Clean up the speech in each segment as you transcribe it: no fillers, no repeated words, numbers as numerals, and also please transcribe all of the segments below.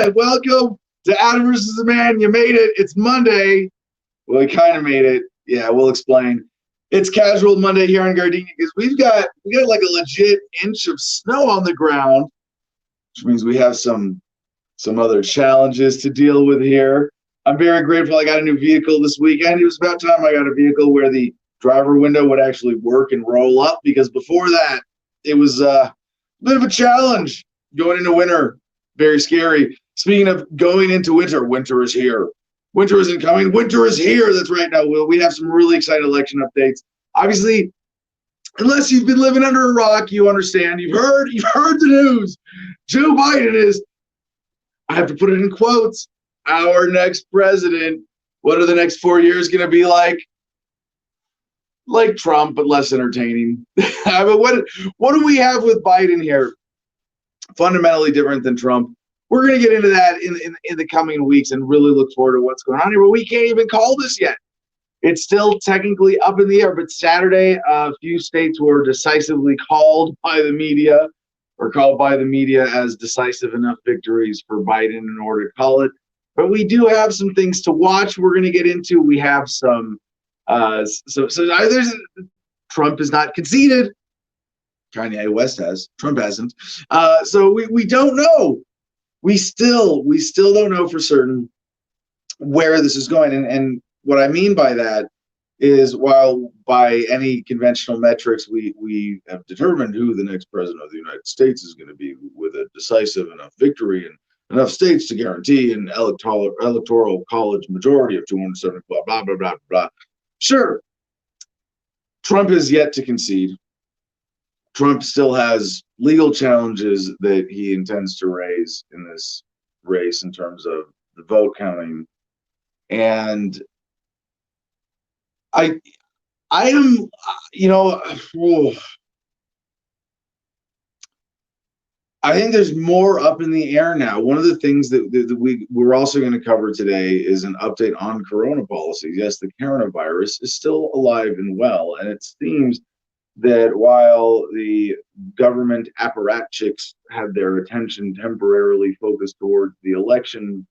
right, welcome to Adam versus the Man. You made it. It's Monday. Well, we kind of made it. Yeah, we'll explain. It's Casual Monday here in Gardenia because we got like a legit inch of snow on the ground, which means we have some other challenges to deal with here. I'm very grateful I got a new vehicle this weekend. It was about time I got a vehicle where the driver window would actually work and roll up, because before that, it was a bit of a challenge going into winter. Very scary. Speaking of going into winter, winter is here. Winter isn't coming. Winter is here. That's right. Now, Will, we have some really exciting election updates. Obviously, unless you've been living under a rock, you understand. You've heard the news. Joe Biden is, I have to put it in quotes, our next president. What are the next 4 years going to be like? Like Trump, but less entertaining. But what do we have with Biden here? Fundamentally different than Trump. We're going to get into that in the coming weeks and really look forward to what's going on here. But we can't even call this yet. It's still technically up in the air. But Saturday, a few states were decisively called by the media, or called by the media as decisive enough victories for Biden in order to call it. But we do have some things to watch. We're going to get into. We have some. Trump is not conceded. Kanye West has. Trump hasn't. So we don't know. We still don't know for certain where this is going. And what I mean by that is, while by any conventional metrics we have determined who the next president of the United States is going to be with a decisive enough victory and enough states to guarantee an electoral college majority of 270, blah, blah, blah, blah, blah. Sure, Trump is yet to concede. Trump still has legal challenges that he intends to raise in this race in terms of the vote counting. And I am, I think there's more up in the air now. One of the things that we're also going to cover today is an update on corona policies. Yes, the coronavirus is still alive and well, and it seems that while the government apparatchiks had their attention temporarily focused towards the election,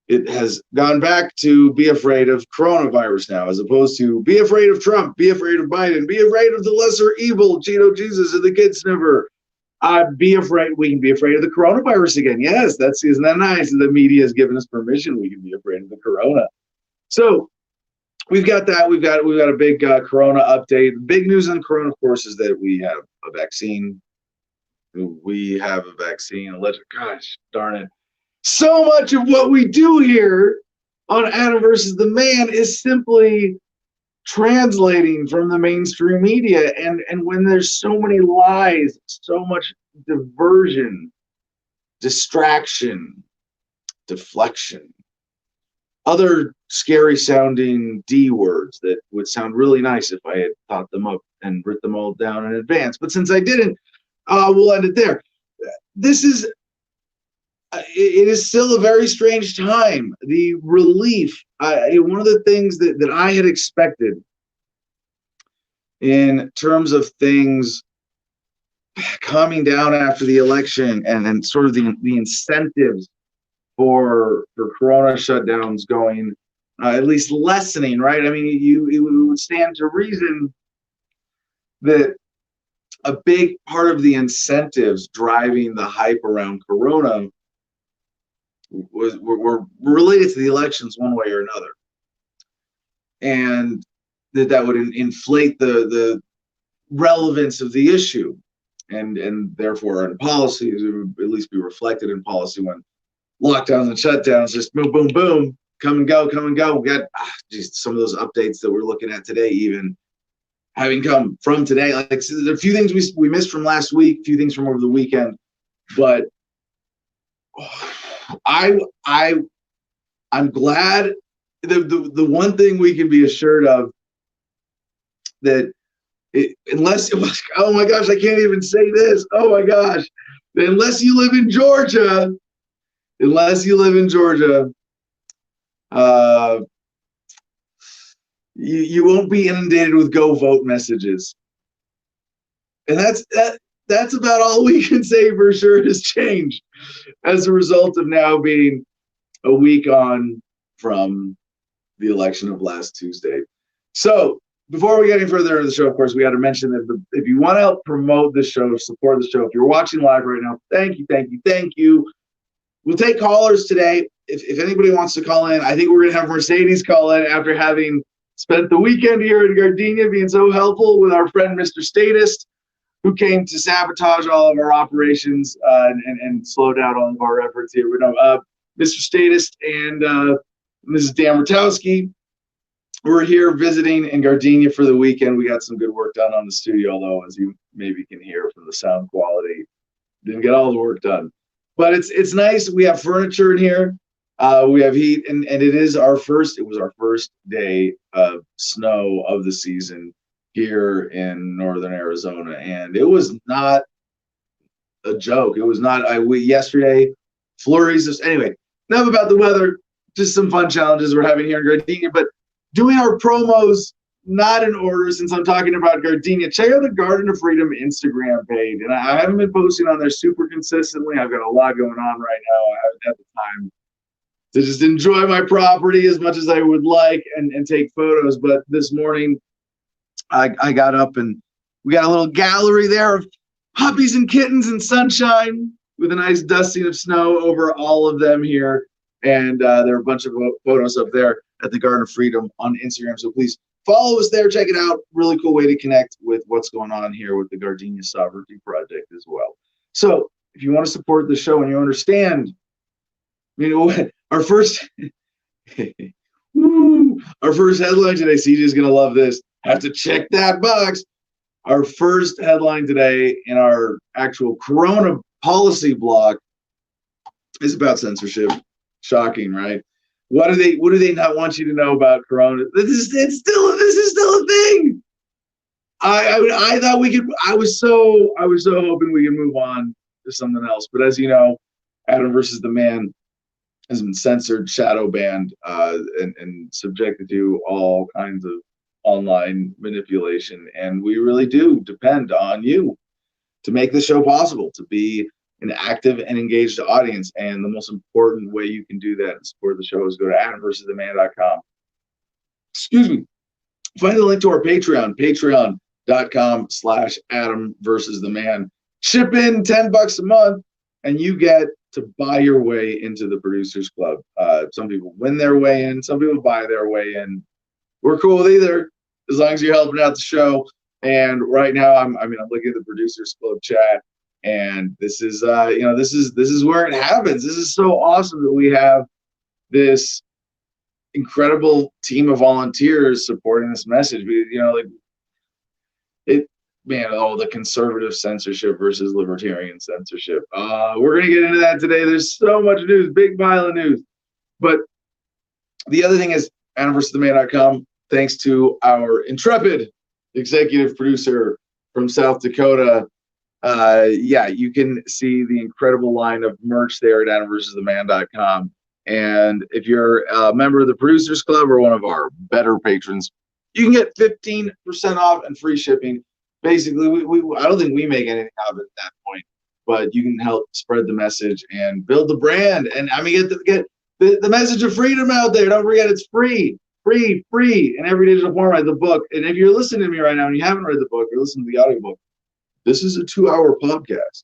it has gone back to be afraid of coronavirus now, as opposed to be afraid of Trump, be afraid of Biden, be afraid of the lesser evil, Cheeto Jesus and the kid sniffer. We can be afraid of the coronavirus again. Yes, isn't that nice? The media has given us permission. We can be afraid of the corona. So we've got that. We've got a big corona update. Big news on corona, of course, is that we have a vaccine. Gosh darn it. So much of what we do here on Adam versus the Man is simply translating from the mainstream media. And when there's so many lies, so much diversion, distraction, deflection, other scary sounding D words that would sound really nice if I had thought them up and written them all down in advance. But since I didn't, we'll end it there. It is still a very strange time. The relief, one of the things that I had expected in terms of things calming down after the election and sort of the incentives for corona shutdowns going, at least lessening, right? I mean, it would stand to reason that a big part of the incentives driving the hype around corona were related to the elections one way or another, and that would inflate the relevance of the issue, and therefore in policies, it would at least be reflected in policy when lockdowns and shutdowns just boom, boom, boom, come and go. We got some of those updates that we're looking at today, even having come from today. Like, there are a few things we missed from last week, a few things from over the weekend, but I'm glad. The one thing we can be assured of, that unless it was, oh my gosh, I can't even say this. Oh my gosh, unless you live in Georgia, you won't be inundated with go vote messages. And that's about all we can say for sure has changed as a result of now being a week on from the election of last Tuesday. So before we get any further into the show, of course, we got to mention that if you want to help promote the show, support the show, if you're watching live right now, thank you. We'll take callers today. If anybody wants to call in, I think we're going to have Mercedes call in after having spent the weekend here in Gardenia being so helpful with our friend Mr. Statist, who came to sabotage all of our operations and slow down all of our efforts here. Mr. Statist and Mrs. Damertowski, we're here visiting in Gardenia for the weekend. We got some good work done on the studio, although, as you maybe can hear from the sound quality, didn't get all the work done. But it's nice. We have furniture in here. We have heat, and it was our first day of snow of the season here in northern Arizona, and it was not a joke. It was not. Yesterday, flurries of, anyway, enough about the weather, just some fun challenges we're having here in Gardenia, but doing our promos not in order since I'm talking about Gardenia. Check out the Garden of Freedom Instagram page, and I haven't been posting on there super consistently. I've got a lot going on right now. I haven't had the time to just enjoy my property as much as I would like and take photos, but this morning I got up and we got a little gallery there of puppies and kittens and sunshine with a nice dusting of snow over all of them here. And there are a bunch of photos up there at the Garden of Freedom on Instagram. So please follow us there. Check it out. Really cool way to connect with what's going on here with the Gardenia Sovereignty Project as well. So if you want to support the show and you understand, our first headline today, CJ is going to love this. Have to check that box. Our first headline today in our actual Corona policy block is about censorship. Shocking, right? What do they not want you to know about Corona? This is still a thing. I thought we could. I was so hoping we could move on to something else. But as you know, Adam versus the Man has been censored, shadow banned, and subjected to all kinds of online manipulation. And we really do depend on you to make this show possible, to be an active and engaged audience. And the most important way you can do that and support the show is go to AdamVersusTheMan.com. Excuse me. Find the link to our Patreon, patreon.com/AdamVersusTheMan. Chip in $10 a month and you get to buy your way into the Producers Club. Some people win their way in, some people buy their way in. We're cool with either, as long as you're helping out the show. And right now, I'm looking at the Producers Club chat, and this is this is where it happens. This is so awesome that we have this incredible team of volunteers supporting this message. The conservative censorship versus libertarian censorship. We're going to get into that today. There's so much news, big pile of news. But the other thing is, AdamVersusTheMan.com, thanks to our intrepid executive producer from South Dakota. You can see the incredible line of merch there at AdamVersusTheMan.com. And if you're a member of the Producers Club or one of our better patrons, you can get 15% off and free shipping. Basically, I don't think we make anything out of it at that point, but you can help spread the message and build the brand. And get the message of freedom out there. Don't forget, it's free in every digital format, the book. And if you're listening to me right now and you haven't read the book or listened to the audiobook, this is a 2-hour podcast.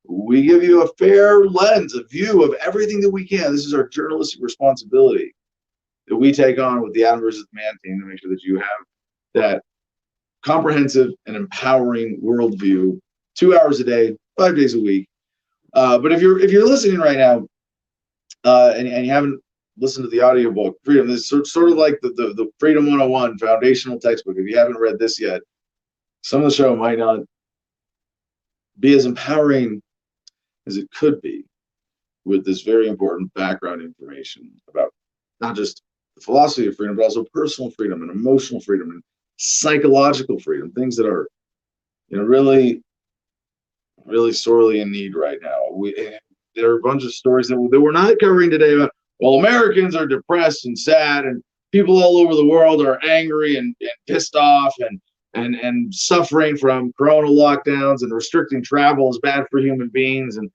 We give you a fair lens, a view of everything that we can. This is our journalistic responsibility that we take on with the Adam versus Man team to make sure that you have that comprehensive and empowering worldview, 2 hours a day, 5 days a week. But if you're listening right now and you haven't listened to the audiobook, Freedom, this is sort of like the Freedom 101 foundational textbook. If you haven't read this yet, some of the show might not be as empowering as it could be with this very important background information about not just the philosophy of freedom, but also personal freedom and emotional freedom and psychological freedom, things that are really sorely in need right now. There are a bunch of stories that we're not covering today about, well, Americans are depressed and sad and people all over the world are angry and pissed off, and and suffering from corona lockdowns and restricting travel is bad for human beings. And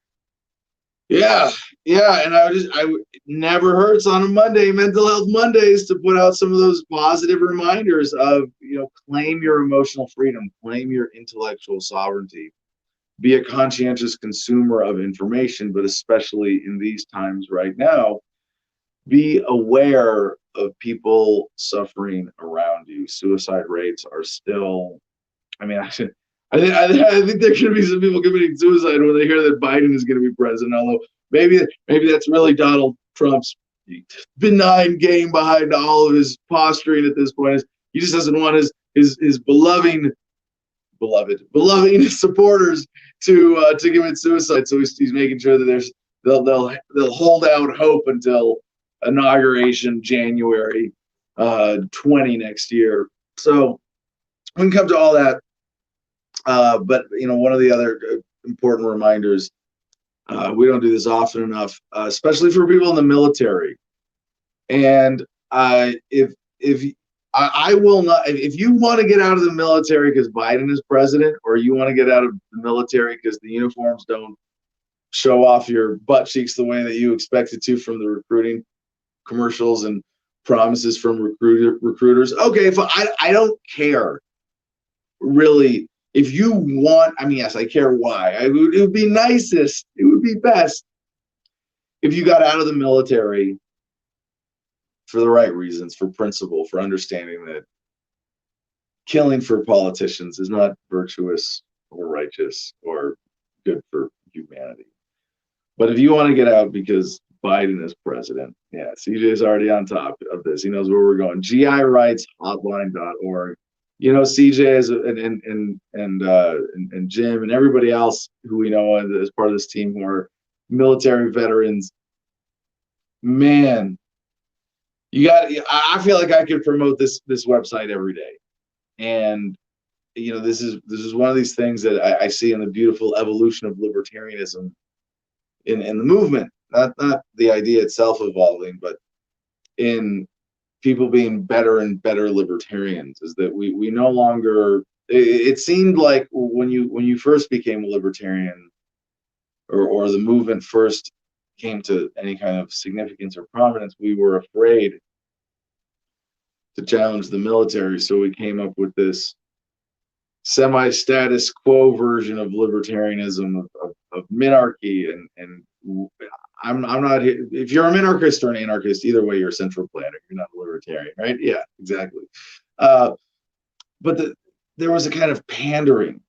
yeah, and I never hurts on a Monday, Mental Health Mondays, to put out some of those positive reminders of, claim your emotional freedom, claim your intellectual sovereignty, be a conscientious consumer of information, but especially in these times right now, be aware of people suffering around you. Suicide rates are still, I mean, I think there could be some people committing suicide when they hear that Biden is going to be president. Although maybe that's really Donald Trump's benign game behind all of his posturing at this point. Is he just doesn't want his beloved supporters to commit suicide. So he's making sure that they'll hold out hope until inauguration January 20 next year. So we can come to all that. But one of the other important reminders, we don't do this often enough, especially for people in the military. And if I will not, if you want to get out of the military because Biden is president, or you want to get out of the military because the uniforms don't show off your butt cheeks the way that you expect it to from the recruiting commercials and promises from recruiters. Okay, if I don't care, really. If you want, yes, I care why. It would be nicest, it would be best if you got out of the military for the right reasons, for principle, for understanding that killing for politicians is not virtuous or righteous or good for humanity. But if you want to get out because Biden is president, yeah, CJ is already on top of this. He knows where we're going. GIRightsHotline.org. CJ is and Jim and everybody else who we know as part of this team who are military veterans. Man, I feel like I could promote this website every day. And this is one of these things that I see in the beautiful evolution of libertarianism in the movement. Not the idea itself evolving, but in people being better and better libertarians, is that we no longer, it seemed like when you first became a libertarian, or the movement first came to any kind of significance or prominence, we were afraid to challenge the military. So we came up with this semi-status quo version of libertarianism, of minarchy, and I'm not, if you're a minarchist or an anarchist, either way, you're a central planner. You're not a libertarian, right? Yeah, exactly. But there was a kind of pandering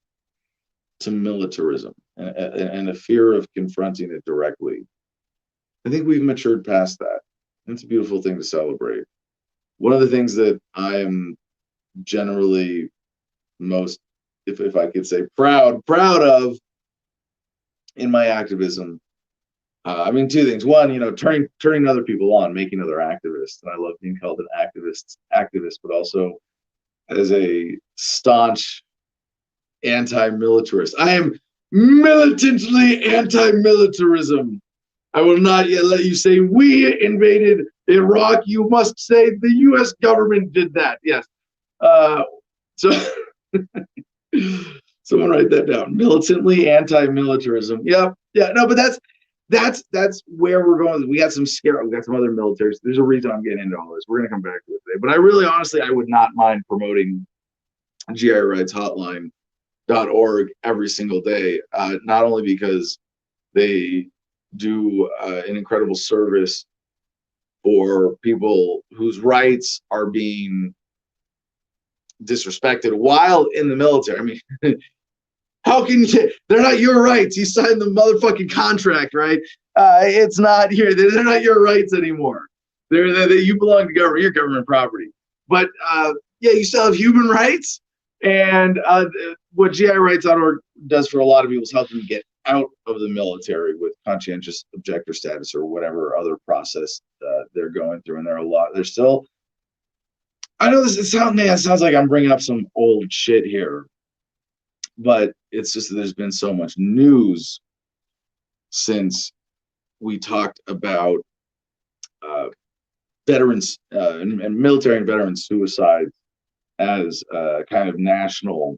to militarism and a fear of confronting it directly. I think we've matured past that. It's a beautiful thing to celebrate. One of the things that I am generally most, if I could say, proud of in my activism, two things. One, turning other people on, making other activists, and I love being called an activist, but also as a staunch anti-militarist. I am militantly anti-militarism. I will not yet let you say we invaded Iraq. You must say the U.S. government did that. Yes. So someone write that down. Militantly anti-militarism. Yep. Yeah. No, but that's where we're going. We got some other militaries. There's a reason I'm getting into all this. We're gonna come back to it today. But I really, honestly, I would not mind promoting GIRightsHotline.org every single day. Not only because they do an incredible service for people whose rights are being disrespected while in the military. How can you say they're not your rights? You signed the motherfucking contract, right? It's not here. They're not your rights anymore. You belong to government. You're government property. But you still have human rights. And what GIRightsHotline.org does for a lot of people is help them get out of the military with conscientious objector status or whatever other process they're going through. And there's still, I know this, it sounds like I'm bringing up some old shit here, but it's just that there's been so much news since we talked about veterans and military and veteran suicide as a kind of national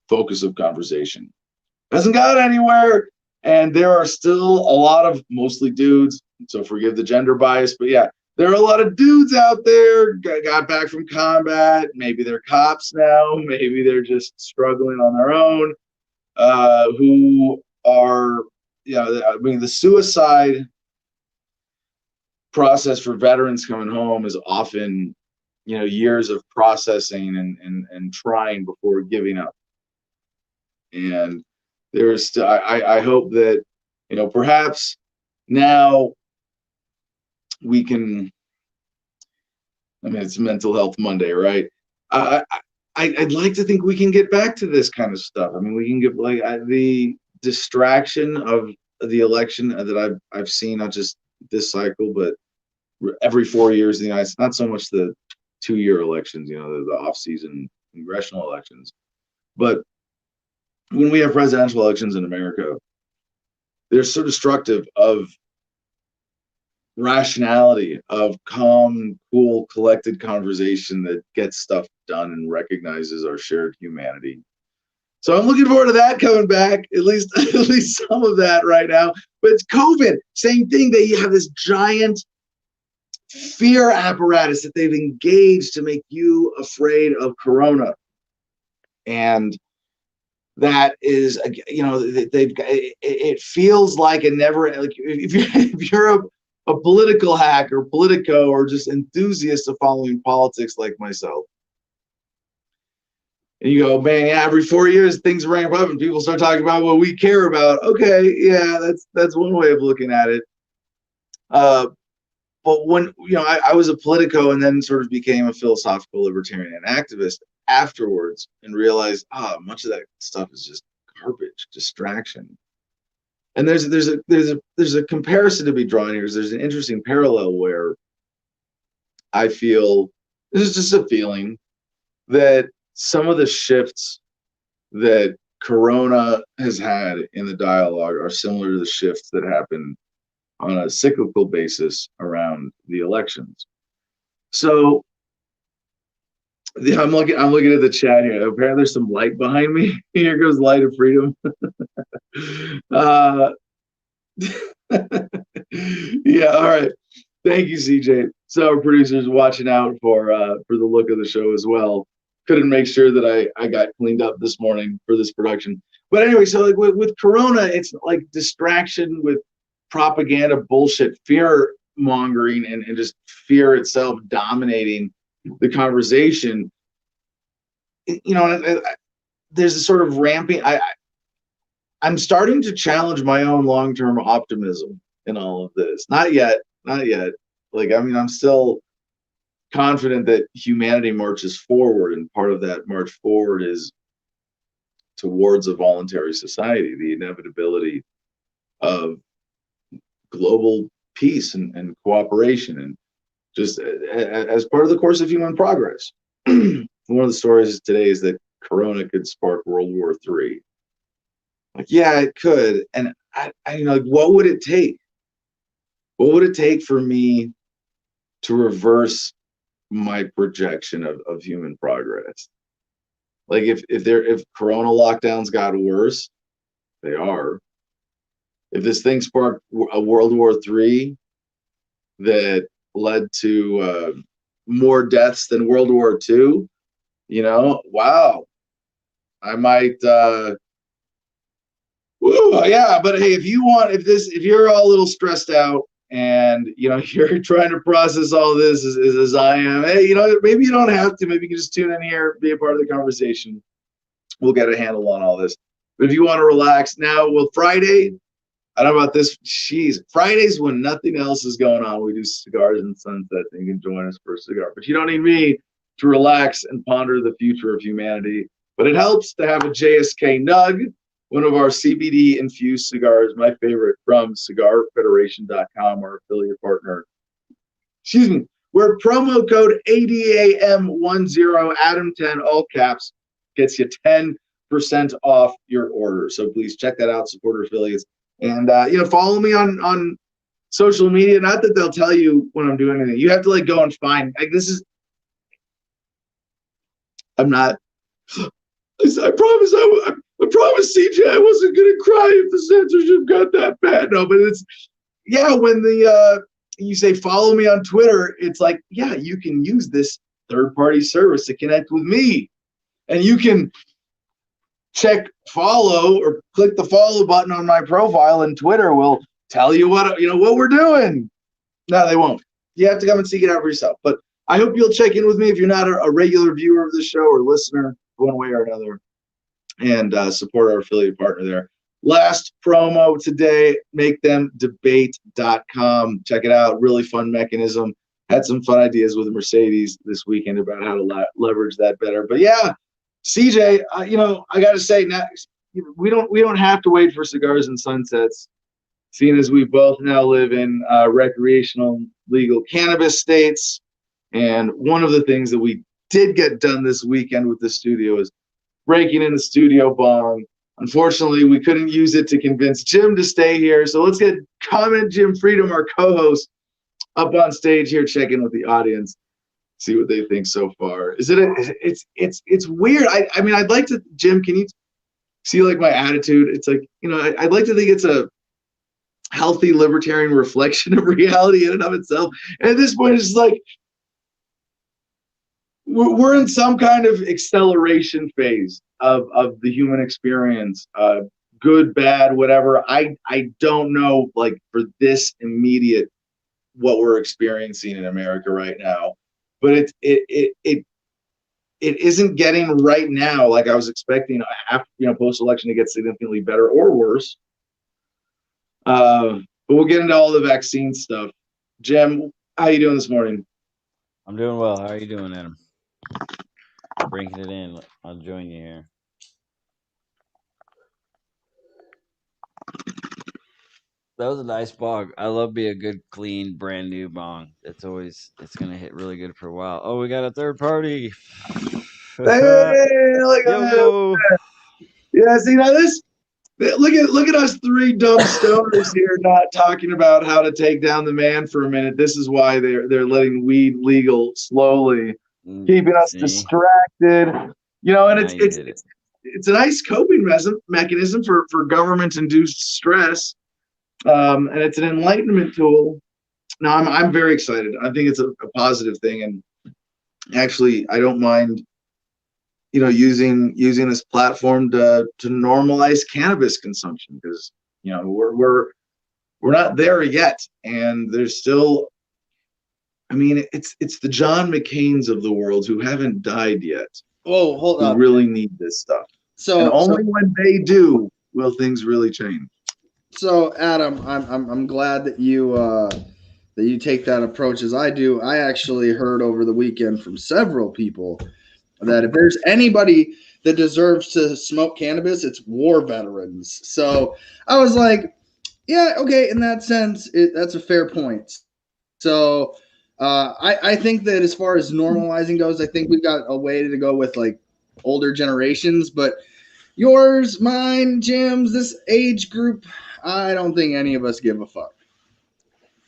focus of conversation. Hasn't got anywhere, and there are still a lot of mostly dudes, so forgive the gender bias, but yeah, there are a lot of dudes out there, got back from combat, maybe they're cops now, maybe they're just struggling on their own, who are, I mean, the suicide process for veterans coming home is often, years of processing and trying before giving up. And there's still, I hope that, perhaps now we can, I mean, it's Mental Health Monday, right? I'd like to think we can get back to this kind of stuff. I mean, we can get the distraction of the election that I've seen, not just this cycle, but every 4 years in the United States, not so much the 2-year elections, the off-season congressional elections, but when we have presidential elections in America, they're so destructive of rationality, of calm, cool, collected conversation that gets stuff done and recognizes our shared humanity. So I'm looking forward to that coming back, at least some of that right now. But it's COVID, same thing. They have this giant fear apparatus that they've engaged to make you afraid of corona. And that is, it feels like a never, like if you're a political hack or politico or just enthusiast of following politics like myself, and you go, man, yeah, every 4 years things ramp up and people start talking about what we care about. Okay, yeah, that's one way of looking at it. But when I was a politico and then sort of became a philosophical libertarian activist afterwards, and realized much of that stuff is just garbage, distraction. And there's a comparison to be drawn here. There's an interesting parallel where I feel, this is just a feeling, that some of the shifts that Corona has had in the dialogue are similar to the shifts that happen on a cyclical basis around the elections. So I'm looking at the chat here. Apparently there's some light behind me. Here goes light of freedom. Yeah, all right. Thank you, CJ. So our producers watching out for the look of the show as well. Couldn't make sure that I got cleaned up this morning for this production. But anyway, so like with Corona, it's like distraction with propaganda bullshit, fear mongering, and just fear itself dominating the conversation. There's a sort of ramping. I'm starting to challenge my own long-term optimism in all of this. Not yet. Like, I mean, I'm still confident that humanity marches forward, and part of that march forward is towards a voluntary society, the inevitability of global peace and cooperation, and just as part of the course of human progress. One of the stories today is that Corona could spark World War III. Like, yeah, it could. And I like, what would it take? What would it take for me to reverse my projection of human progress? Like, if Corona lockdowns got worse, they are. If this thing sparked a World War III that led to more deaths than World War II, wow, I might. Yeah, but hey, if you're all a little stressed out and you're trying to process all this as I am, hey, maybe you don't have to. Maybe you can just tune in here, be a part of the conversation. We'll get a handle on all this. But if you want to relax now, well, Friday, I don't know about this. Fridays when nothing else is going on, we do Cigars and Sunset, and you can join us for a cigar. But you don't need me to relax and ponder the future of humanity. But it helps to have a JSK Nug, one of our CBD infused cigars, my favorite, from CigarFederation.com, our affiliate partner. Excuse me. Where promo code ADAM10, Adam10, all caps, gets you 10% off your order. So please check that out, support our affiliates. And follow me on social media. Not that they'll tell you when I'm doing anything. You have to go and find, this is, I'm not. I promise I promise CJ I wasn't gonna cry if the censorship got that bad. No, but it's when you say follow me on Twitter, it's like, yeah, you can use this third-party service to connect with me. And you can check follow or click the follow button on my profile, and Twitter will tell you what we're doing. No, they won't. You have to come and seek it out for yourself. But I hope you'll check in with me if you're not a regular viewer of the show or listener, one way or another, and support our affiliate partner there. Last promo today, makethemdebate.com. Check it out. Really fun mechanism. Had some fun ideas with Mercedes this weekend about how to leverage that better. But yeah, CJ, I got to say, now we don't have to wait for cigars and sunsets, seeing as we both now live in recreational legal cannabis states. And one of the things that we did get done this weekend with the studio is breaking in the studio bong. Unfortunately, we couldn't use it to convince Jim to stay here. So let's get Comment Jim Freedom, our co-host, up on stage here, check in with the audience, see what they think so far. It's weird. I mean, I'd like to, Jim, can you see like my attitude? It's like, I'd like to think it's a healthy libertarian reflection of reality in and of itself. And at this point, it's like, we're in some kind of acceleration phase of the human experience, good, bad, whatever. I don't know, like, for this immediate what we're experiencing in America right now, but it isn't getting right now like I was expecting after post-election to get significantly better or worse. But we'll get into all the vaccine stuff. Jim, how you doing this morning? I'm doing well. How are you doing, Adam? Bringing it in. I'll join you here. That was a nice bong. I love being a good, clean, brand new bong. It's gonna hit really good for a while. Oh, we got a third party. Hey, look at that. Yeah, see now look at us three dumb stoners here not talking about how to take down the man for a minute. This is why they're letting weed legal slowly, keeping us distracted. And it's a nice coping mechanism for government-induced stress. And it's an enlightenment tool. Now I'm very excited. I think it's a positive thing, and actually I don't mind using this platform to normalize cannabis consumption, because we're not there yet, and there's still, I mean, it's the John McCains of the world who haven't died yet. Oh, hold on. Who really need this stuff. And only when they do will things really change. So, Adam, I'm glad that you take that approach as I do. I actually heard over the weekend from several people that if there's anybody that deserves to smoke cannabis, it's war veterans. So I was like, yeah, okay, in that sense, that's a fair point. So I think that as far as normalizing goes, I think we've got a way to go with like older generations, but yours, mine, Jim's, this age group, I don't think any of us give a fuck.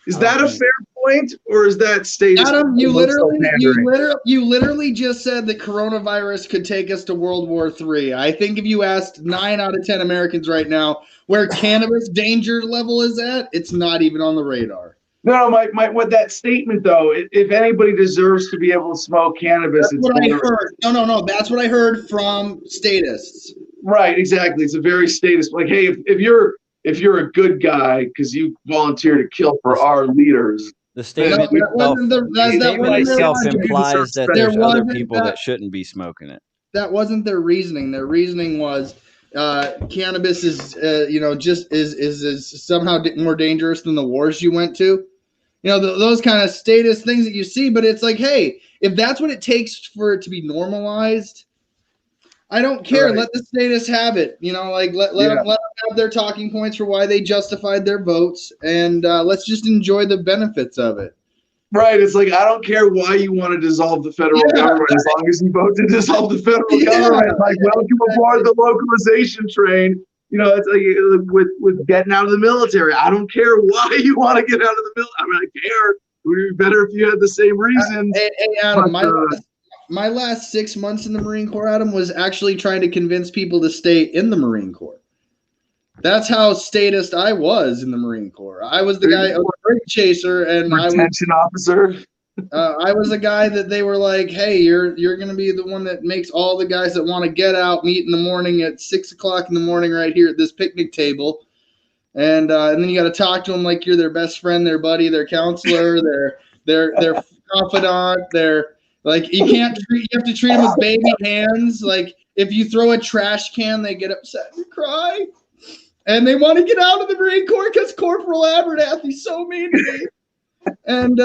Is that a fair point, or is that status? Adam, you literally just said that coronavirus could take us to World War III. I think if you asked 9 out of 10 Americans right now where cannabis danger level is at, it's not even on the radar. No, what that statement though, if anybody deserves to be able to smoke cannabis, that's what I heard. No, that's what I heard from statists. Right, exactly. It's a very statist. Like, hey, if you're a good guy because you volunteer to kill for our leaders. The statement itself implies that there's other people that shouldn't be smoking it. That wasn't their reasoning. Their reasoning was cannabis is is somehow more dangerous than the wars you went to. Those kind of statist things that you see. But it's like, hey, if that's what it takes for it to be normalized, I don't care. Right. Let the statists have it. Let them have their talking points for why they justified their votes, and let's just enjoy the benefits of it. Right. It's like, I don't care why you want to dissolve the federal government, as long as you vote to dissolve the federal government. Like, welcome aboard the localization train. It's like with getting out of the military. I don't care why you want to get out of the military. I care. It would be better if you had the same reasons. Hey, Adam, my last 6 months in the Marine Corps, Adam, was actually trying to convince people to stay in the Marine Corps. That's how statist I was in the Marine Corps. I was the guy, I was a bird chaser, and Retention officer. I was a guy that they were like, "Hey, you're going to be the one that makes all the guys that want to get out meet in the morning at 6 o'clock in the morning right here at this picnic table." And then you got to talk to them like you're their best friend, their buddy, their counselor, their confidant. Their like you have to treat them with baby hands. Like if you throw a trash can, they get upset and cry, and they want to get out of the Marine Corps because Corporal Abernathy's so mean to me. And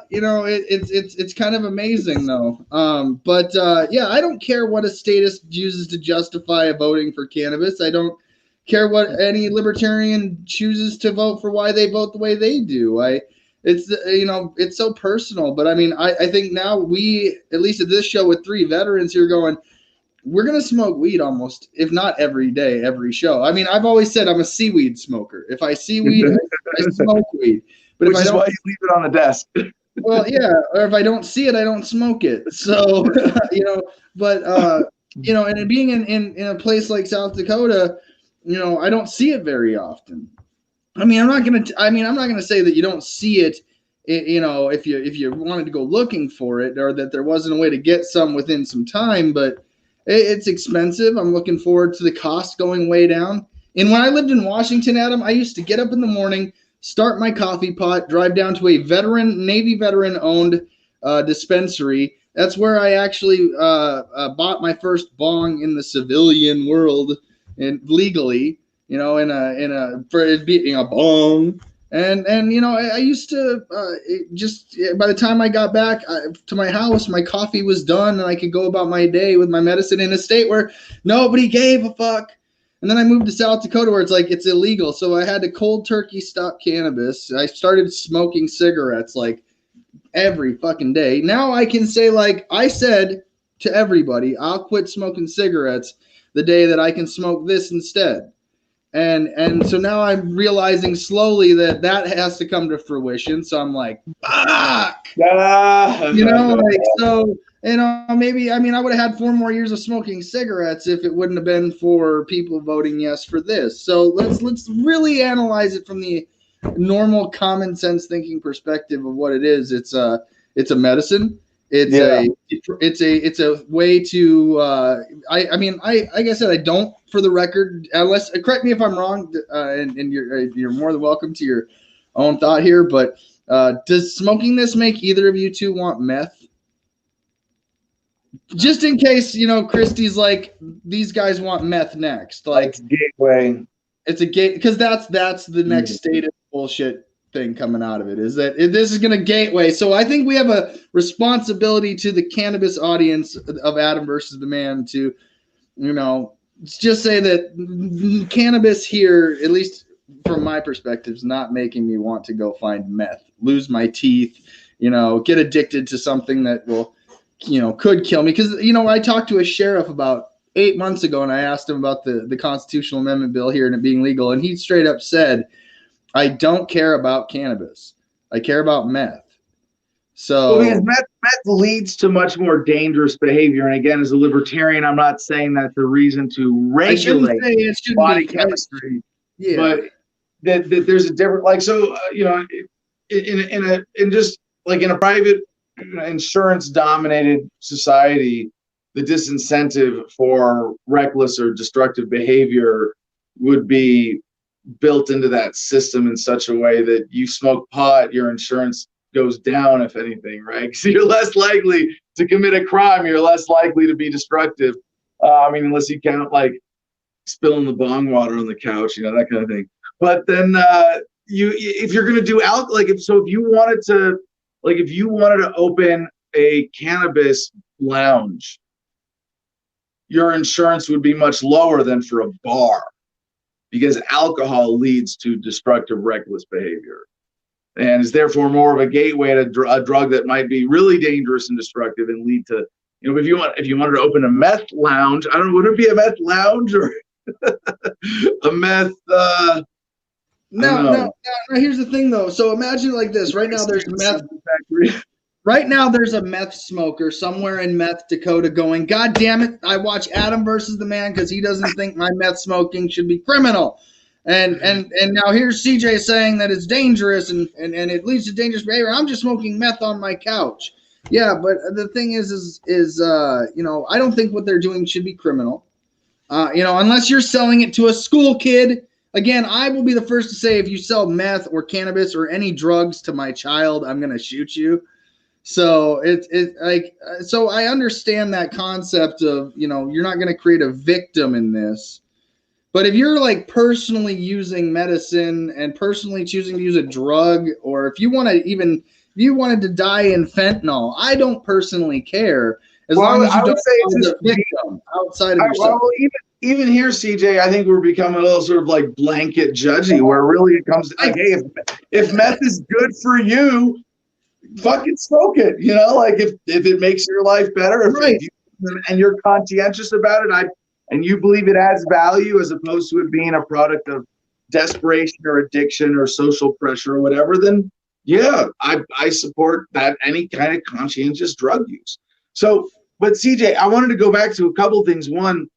it's kind of amazing though. Yeah, I don't care what a statist uses to justify voting for cannabis. I don't care what any libertarian chooses to vote for, why they vote the way they do. It's so personal. But I mean, I think now we, at least at this show with 3 veterans here, going, we're gonna smoke weed almost, if not every day, every show. I mean, I've always said I'm a seaweed smoker. If I see weed, I smoke weed. But Which is why you leave it on the desk. Well, yeah, or if I don't see it, I don't smoke it. So, and being in a place like South Dakota, I don't see it very often. I mean, I'm not gonna say that you don't see it, if you wanted to go looking for it, or that there wasn't a way to get some within some time, but it's expensive. I'm looking forward to the cost going way down. And when I lived in Washington, Adam, I used to get up in the morning, start my coffee pot, drive down to a Navy veteran-owned dispensary. That's where I actually bought my first bong in the civilian world, and legally, for it being a bong. And I used to just by the time I got back to my house, my coffee was done, and I could go about my day with my medicine in a state where nobody gave a fuck. And then I moved to South Dakota where it's illegal. So I had to cold turkey stop cannabis. I started smoking cigarettes like every fucking day. Now I can say, like I said to everybody, I'll quit smoking cigarettes the day that I can smoke this instead. And so now I'm realizing slowly that has to come to fruition. So I'm like, fuck, maybe, I mean, I would have had 4 more years of smoking cigarettes if it wouldn't have been for people voting yes for this. So let's really analyze it from the normal common sense thinking perspective of what it is. It's a medicine. It's a way to like I said, I don't, for the record, unless correct me if I'm wrong, and you're more than welcome to your own thought here, but does smoking this make either of you two want meth? Just in case, Christy's like, these guys want meth next. Like, it's gateway. It's a gate, because that's the next state of bullshit thing coming out of it, is that this is going to gateway. So I think we have a responsibility to the cannabis audience of Adam versus the Man to, just say that cannabis here, at least from my perspective, is not making me want to go find meth, lose my teeth, get addicted to something that will, could kill me. Because, I talked to a sheriff about 8 months ago, and I asked him about the constitutional amendment bill here and it being legal. And he straight up said, I don't care about cannabis. I care about meth. So because meth leads to much more dangerous behavior. And again, as a libertarian, I'm not saying that's a reason to regulate body chemistry. Yeah. But that there's a different, like, so, in just like in a private insurance dominated society, the disincentive for reckless or destructive behavior would be built into that system in such a way that you smoke pot, your insurance goes down, if anything, right? So you're less likely to commit a crime, you're less likely to be destructive. Unless you count like spilling the bong water on the couch, that kind of thing. But then if you're gonna do if you wanted to open a cannabis lounge, your insurance would be much lower than for a bar, because alcohol leads to destructive, reckless behavior, and is therefore more of a gateway to a drug that might be really dangerous and destructive and lead to, if you wanted to open a meth lounge, I don't know, would it be a meth lounge or a meth? No. Here's the thing, though. So imagine like this. Right now, there's meth. Right now, there's a meth smoker somewhere in Meth Dakota going, God damn it, I watch Adam versus the Man because he doesn't think my meth smoking should be criminal. And now here's CJ saying that it's dangerous and it leads to dangerous behavior. I'm just smoking meth on my couch. Yeah, but the thing is you know, I don't think what they're doing should be criminal. You know, unless you're selling it to a school kid. Again, I will be the first to say if you sell meth or cannabis or any drugs to my child, I'm going to shoot you. So so I understand that concept of, you know, you're not going to create a victim in this. But if you're like personally using medicine and personally choosing to use a drug, or if you want to even, if you wanted to die in fentanyl, I don't personally care as long as you don't cause a victim outside of yourself. Well, even here, CJ, I think we're becoming a little sort of like blanket judgy, where really it comes to like, hey, if meth is good for you, fucking smoke it. You know, like if it makes your life better, Right. and you're conscientious about it, and you believe it adds value as opposed to it being a product of desperation or addiction or social pressure or whatever, then yeah, I support that, any kind of conscientious drug use. So, but CJ, I wanted to go back to a couple things. One,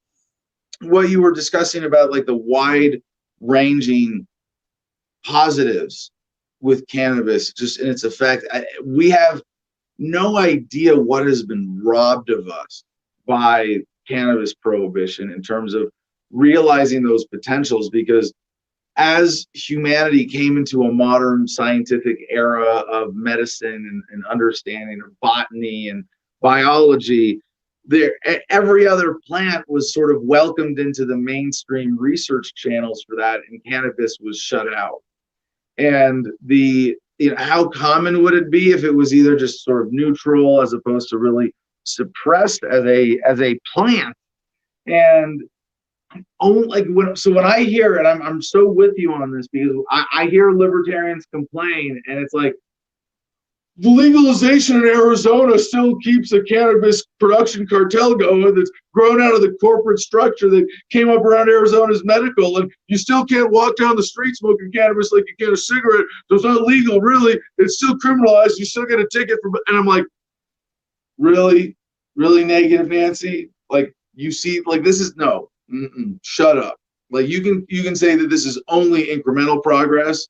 what you were discussing about like the wide ranging positives with cannabis just in its effect. We have no idea what has been robbed of us by cannabis prohibition in terms of realizing those potentials, because as humanity came into a modern scientific era of medicine and understanding of botany and biology, every other plant was sort of welcomed into the mainstream research channels for that, and cannabis was shut out. And how common would it be if it was either just sort of neutral as opposed to really suppressed as a plant? And when I hear it, I'm so with you on this, because I hear libertarians complain, and it's like, the legalization in Arizona still keeps a cannabis production cartel going that's grown out of the corporate structure that came up around Arizona's medical, and you still can't walk down the street smoking cannabis like you can a cigarette. So it's not legal, really. It's still criminalized. You still get a ticket for. And I'm like, really, really negative, Nancy. Like, you see, like, this is no. Shut up. Like, you can say that this is only incremental progress.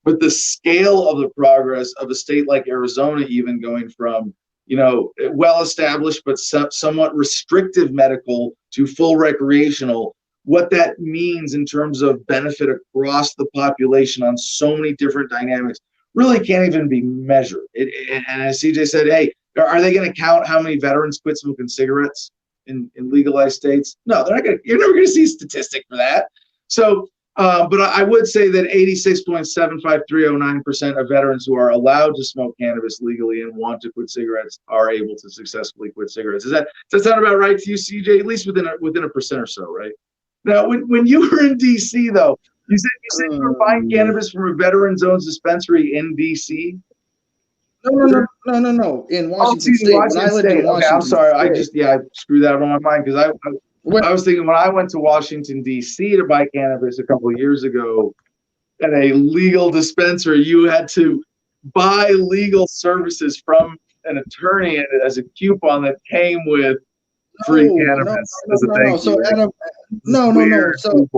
But the scale of the progress of a state like Arizona, even going from, well-established but somewhat restrictive medical to full recreational, what that means in terms of benefit across the population on so many different dynamics really can't even be measured. And as CJ said, hey, are they going to count how many veterans quit smoking cigarettes in legalized states? No, they're not going to. You're never going to see a statistic for that. So, but I would say that 86.75309% of veterans who are allowed to smoke cannabis legally and want to quit cigarettes are able to successfully quit cigarettes. Does that sound about right to you, CJ? At least within a percent or so, right? Now, when you were in DC, though, you said you were buying cannabis from a veterans-owned dispensary in DC. No. In Washington State. When I lived in Washington okay, I'm sorry. State. I screwed that up on my mind, because I was thinking when I went to Washington, D.C. to buy cannabis a couple of years ago at a legal dispensary, you had to buy legal services from an attorney as a coupon that came with free cannabis as a thank you. So Adam, So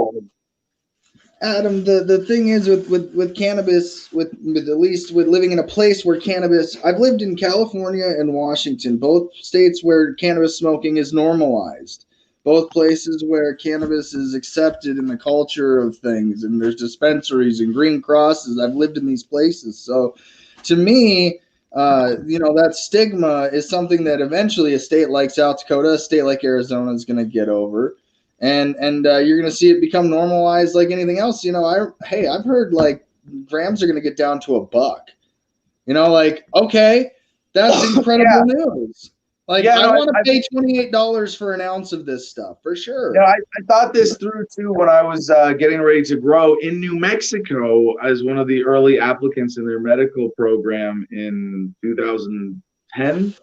Adam, the thing is with cannabis, with at least with living in a place where cannabis, I've lived in California and Washington, both states where cannabis smoking is normalized. Both places where cannabis is accepted in the culture of things, and there's dispensaries and green crosses. I've lived in these places. So to me, that stigma is something that eventually a state like South Dakota, a state like Arizona is going to get over. And you're going to see it become normalized like anything else. I've heard like grams are going to get down to $1. Okay, that's incredible news. I want to pay $28 for an ounce of this stuff for sure. Yeah, I thought this through too when I was getting ready to grow in New Mexico as one of the early applicants in their medical program in 2010.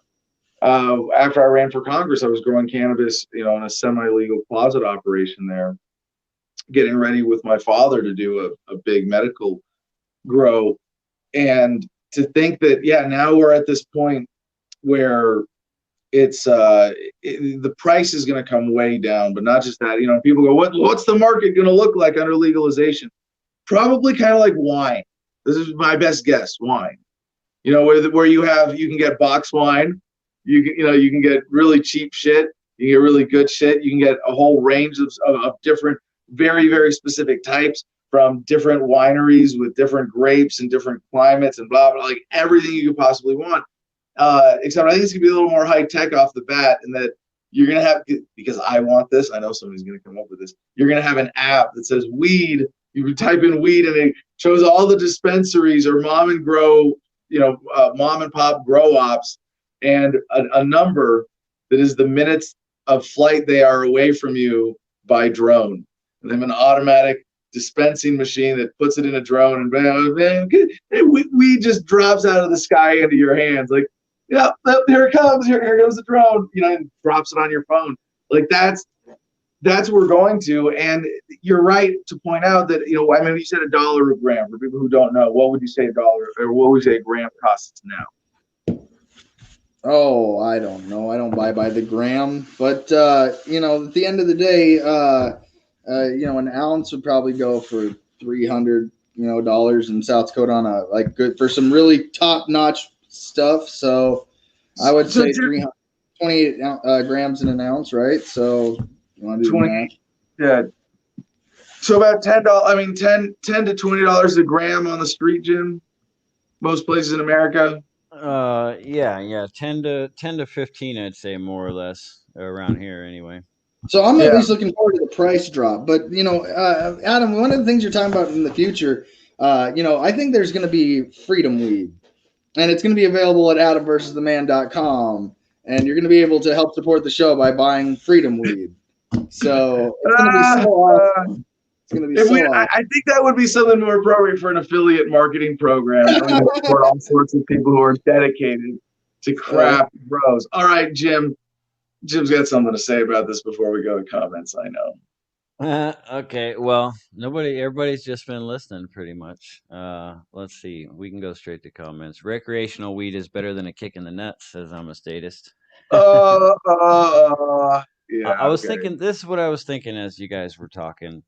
After I ran for Congress, I was growing cannabis, in a semi-legal closet operation there, getting ready with my father to do a big medical grow. And to think that, now we're at this point where it's the price is going to come way down. But not just that, people go, what's the market going to look like under legalization? Probably kind of like wine. This is my best guess. Wine. Where you can get box wine, you can get really cheap shit, you can get really good shit, you can get a whole range of different, very, very specific types from different wineries with different grapes and different climates and blah blah, like everything you could possibly want. Except I think it's gonna be a little more high tech off the bat, in that you're gonna have, because I want this, I know somebody's gonna come up with this. You're gonna have an app that says weed. You can type in weed and it shows all the dispensaries or mom and pop grow ops, and a number that is the minutes of flight they are away from you by drone. And they have an automatic dispensing machine that puts it in a drone, and bam, weed just drops out of the sky into your hands. Like, yeah, here it comes. Here goes the drone. And drops it on your phone. Like that's what we're going to. And you're right to point out that, you said $1 a gram. For people who don't know, what would you say $1, or what would you say a gram costs now? Oh, I don't know. I don't buy by the gram, but at the end of the day, an ounce would probably go for $300, dollars in South Dakota on good for some really top notch stuff. So I would say 328 grams in an ounce, right? So you want to do 20? Yeah. So about $10. I mean, $10 to $20 a gram on the street, Jim. Most places in America. Yeah, 10 to 15, I'd say, more or less around here anyway. So I'm at least looking forward to the price drop. But Adam, one of the things you're talking about in the future, I think there's going to be freedom weed, and it's going to be available at AdamVersusTheMan.com, and you're going to be able to help support the show by buying freedom weed. So it's going to be so awesome. It's going to be awesome. I think that would be something more appropriate for an affiliate marketing program for all sorts of people who are dedicated to craft grows. All right, Jim. Jim's got something to say about this before we go to comments, I know. Okay, well, everybody's just been listening pretty much. Let's see. We can go straight to comments. Recreational weed is better than a kick in the nuts, says I'm a statist. Yeah. I was thinking, this is what I was thinking as you guys were talking.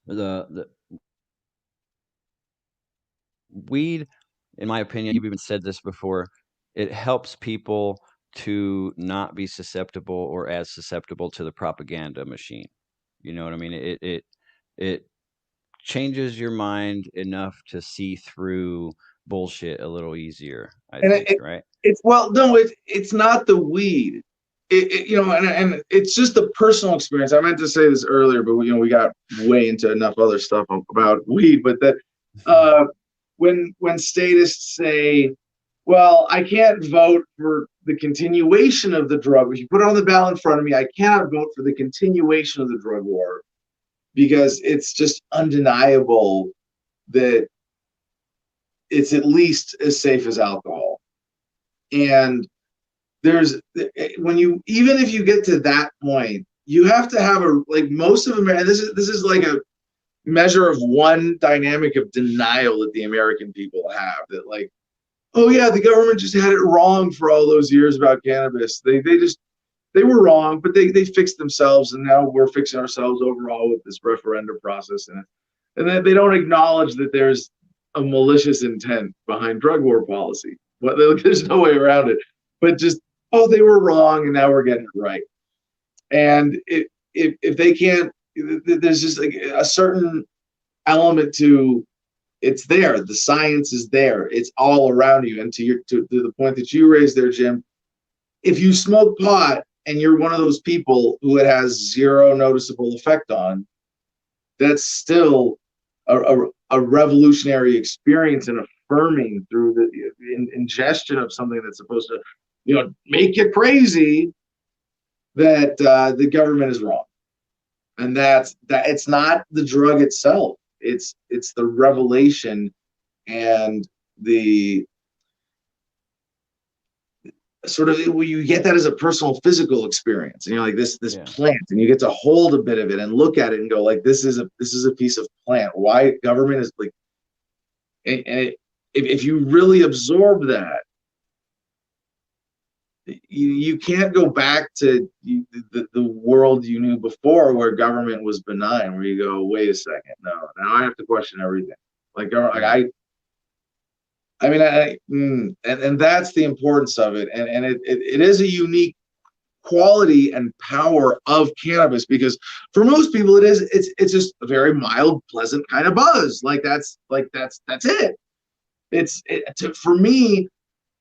The weed, in my opinion, you've even said this before, it helps people to not be susceptible or as susceptible to the propaganda machine. You know what I mean? It changes your mind enough to see through bullshit a little easier, I think, right? It's not the weed. And it's just the personal experience. I meant to say this earlier, but we got way into enough other stuff about weed. But that when statists say, well, I can't vote for the continuation of the drug. If you put it on the ballot in front of me, I cannot vote for the continuation of the drug war, because it's just undeniable that it's at least as safe as alcohol. And even if you get to that point, you have to have most of America. This is like a measure of one dynamic of denial that the American people have, that oh yeah, the government just had it wrong for all those years about cannabis. They were wrong, but they fixed themselves, and now we're fixing ourselves overall with this referendum process. And then they don't acknowledge that there's a malicious intent behind drug war policy. But there's no way around it. But just, they were wrong, and now we're getting it right. And if they can't, there's just a certain element to, it's there. The science is there. It's all around you. And to the point that you raised there, Jim, if you smoke pot and you're one of those people who it has zero noticeable effect on, that's still a revolutionary experience and affirming through the ingestion of something that's supposed to, make you crazy, that the government is wrong. And that it's not the drug itself. It's the revelation and the sort of, you get that as a personal physical experience, and you're like this plant, and you get to hold a bit of it and look at it and go this is a piece of plant. Why government is and if you really absorb that, you can't go back to the world you knew before, where government was benign, where you go, wait a second, no, now I have to question everything. Like and that's the importance of it, and it is a unique quality and power of cannabis, because for most people it's just a very mild, pleasant kind of buzz. That's it. For me,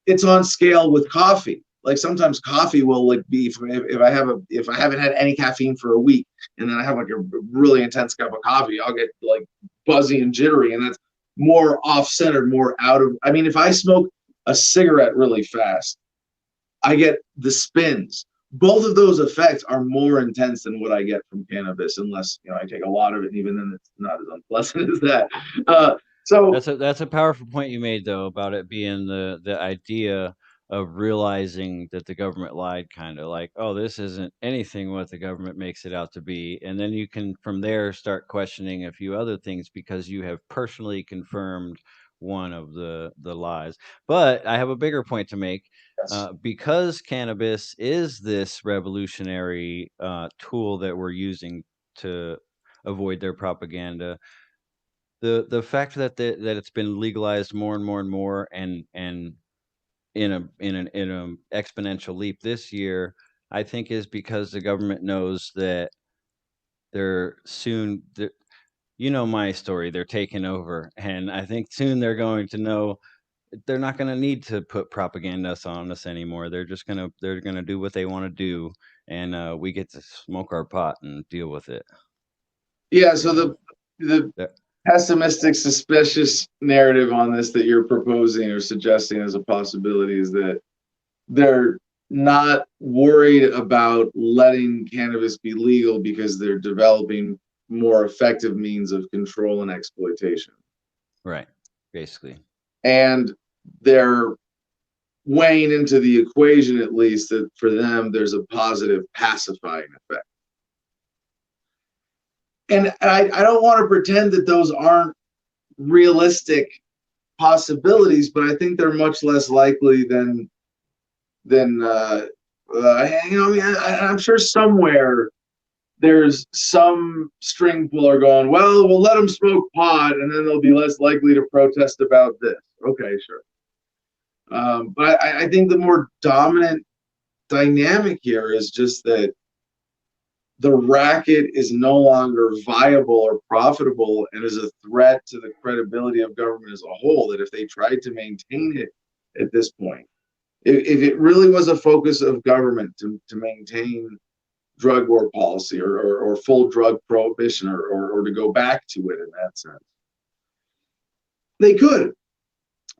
it's on scale with coffee. Like sometimes coffee will like be, if I haven't had any caffeine for a week, and then I have like a really intense cup of coffee, I'll get like buzzy and jittery, and that's more off-centered, more out of. I mean, if I smoke a cigarette really fast, I get the spins. Both of those effects are more intense than what I get from cannabis, unless I take a lot of it, and even then it's not as unpleasant as that. So that's a powerful point you made, though, about it being the idea of realizing that the government lied, kind of like, oh, this isn't anything what the government makes it out to be, and then you can from there start questioning a few other things because you have personally confirmed one of the lies. But I have a bigger point to make. Because cannabis is this revolutionary tool that we're using to avoid their propaganda, the fact that it's been legalized more and more and more, and in an exponential leap this year, I think is because the government knows that they're soon. My story. They're taking over, and I think soon they're going to know they're not going to need to put propaganda on us anymore. They're gonna do what they want to do, and we get to smoke our pot and deal with it. Yeah. So the pessimistic, suspicious narrative on this that you're proposing or suggesting as a possibility is that they're not worried about letting cannabis be legal because they're developing more effective means of control and exploitation. Right. Basically. And they're weighing into the equation, at least, that for them there's a positive pacifying effect. And I don't want to pretend that those aren't realistic possibilities, but I think they're much less likely than I'm sure somewhere there's some string puller going, well, we'll let them smoke pot, and then they'll be less likely to protest about this. Okay, sure. But I think the more dominant dynamic here is just that the racket is no longer viable or profitable, and is a threat to the credibility of government as a whole, that if they tried to maintain it at this point, if it really was a focus of government to maintain drug war policy or full drug prohibition or to go back to it in that sense, they could,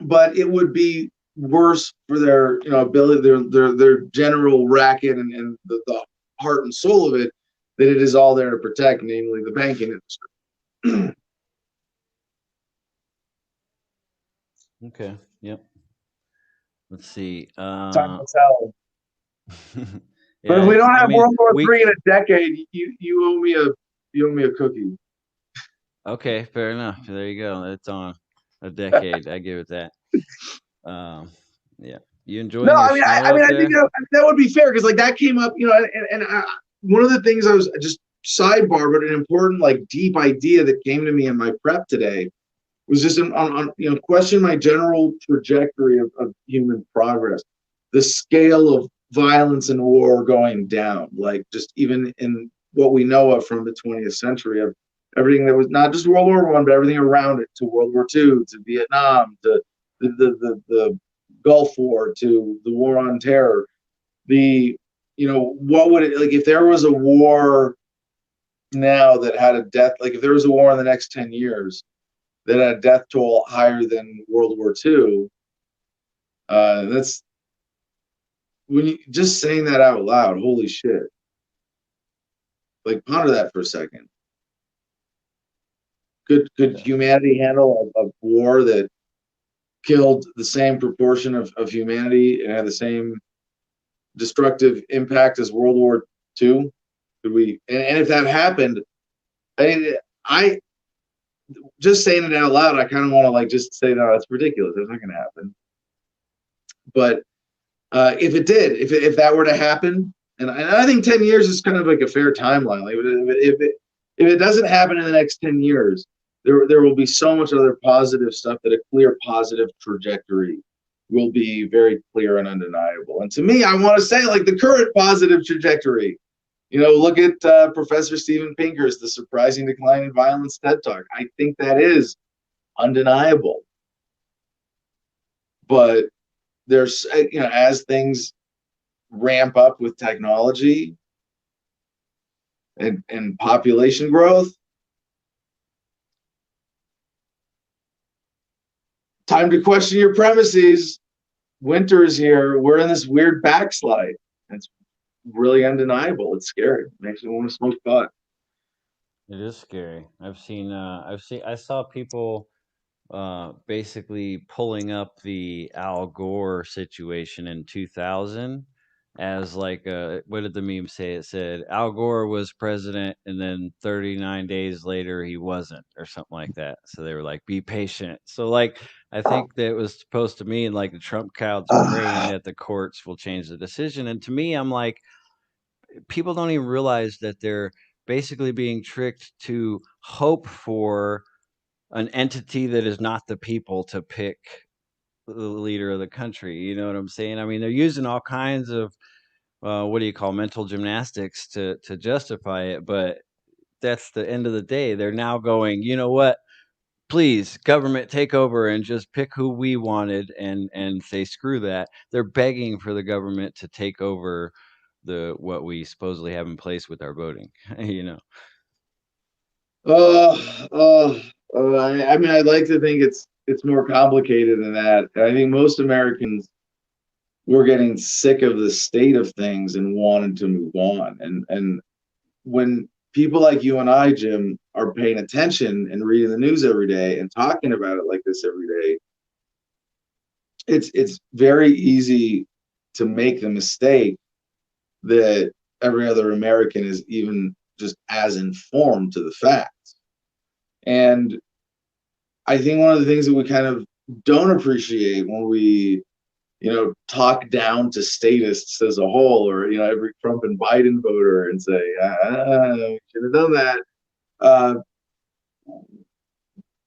but it would be worse for their ability, their general racket and the heart and soul of it, that it is all there to protect, namely the banking industry. Okay. Yep. Let's see. Time to tell. Yeah, but if we don't have World War III in a decade, you owe me a cookie. Okay, fair enough. There you go. It's on a decade. I give it that. Yeah. You enjoying No, your I mean, snow I up think there? that would be fair, because like that came up, and one of the things I was just sidebar, but an important like deep idea that came to me in my prep today was just on question my general trajectory of human progress, the scale of violence and war going down, like just even in what we know of from the 20th century, of everything that was not just World War I, but everything around it, to World War II, to Vietnam, to the Gulf War, to the War on Terror. What would it, like, if there was a war now that had a death, like if there was a war in the next 10 years that had a death toll higher than World War II, that's, when you just saying that out loud, holy shit. Like, ponder that for a second. Could humanity handle a war that killed the same proportion of humanity and had the same destructive impact as World War II? Could we? And if that happened, I just saying it out loud, I kind of want to like just say, no, that's ridiculous. That's not going to happen. But If it did, if that were to happen, and I think 10 years is kind of like a fair timeline. Like if it doesn't happen in the next 10 years, there will be so much other positive stuff that a clear positive trajectory will be very clear and undeniable. And to me, I want to say like the current positive trajectory. Look at Professor Steven Pinker's The Surprising Decline in Violence TED Talk. I think that is undeniable. But there's, as things ramp up with technology and population growth, time to question your premises. Winter is here. We're in this weird backslide. It's really undeniable. It's scary. It makes me want to smoke pot. It is scary. I saw people basically pulling up the Al Gore situation in 2000 as like what did the meme say? It said Al Gore was president and then 39 days later he wasn't, or something like that. So they were like, be patient. So like I think that was supposed to mean like the Trump crowd's praying that the courts will change the decision. And to me, I'm like, people don't even realize that they're basically being tricked to hope for an entity that is not the people to pick the leader of the country. You know what I'm saying? I mean, they're using all kinds of what do you call mental gymnastics to justify it, but that's the end of the day. They're now going, you know what? Please, government, take over and just pick who we wanted, and say screw that. They're begging for the government to take over what we supposedly have in place with our voting. you know. I mean, I'd like to think it's more complicated than that. I think most Americans were getting sick of the state of things and wanted to move on. And when people like you and I, Jim, are paying attention and reading the news every day and talking about it like this every day, it's very easy to make the mistake that every other American is even just as informed to the facts. And I think one of the things that we kind of don't appreciate when we, talk down to statists as a whole, or, every Trump and Biden voter and say, we should have done that.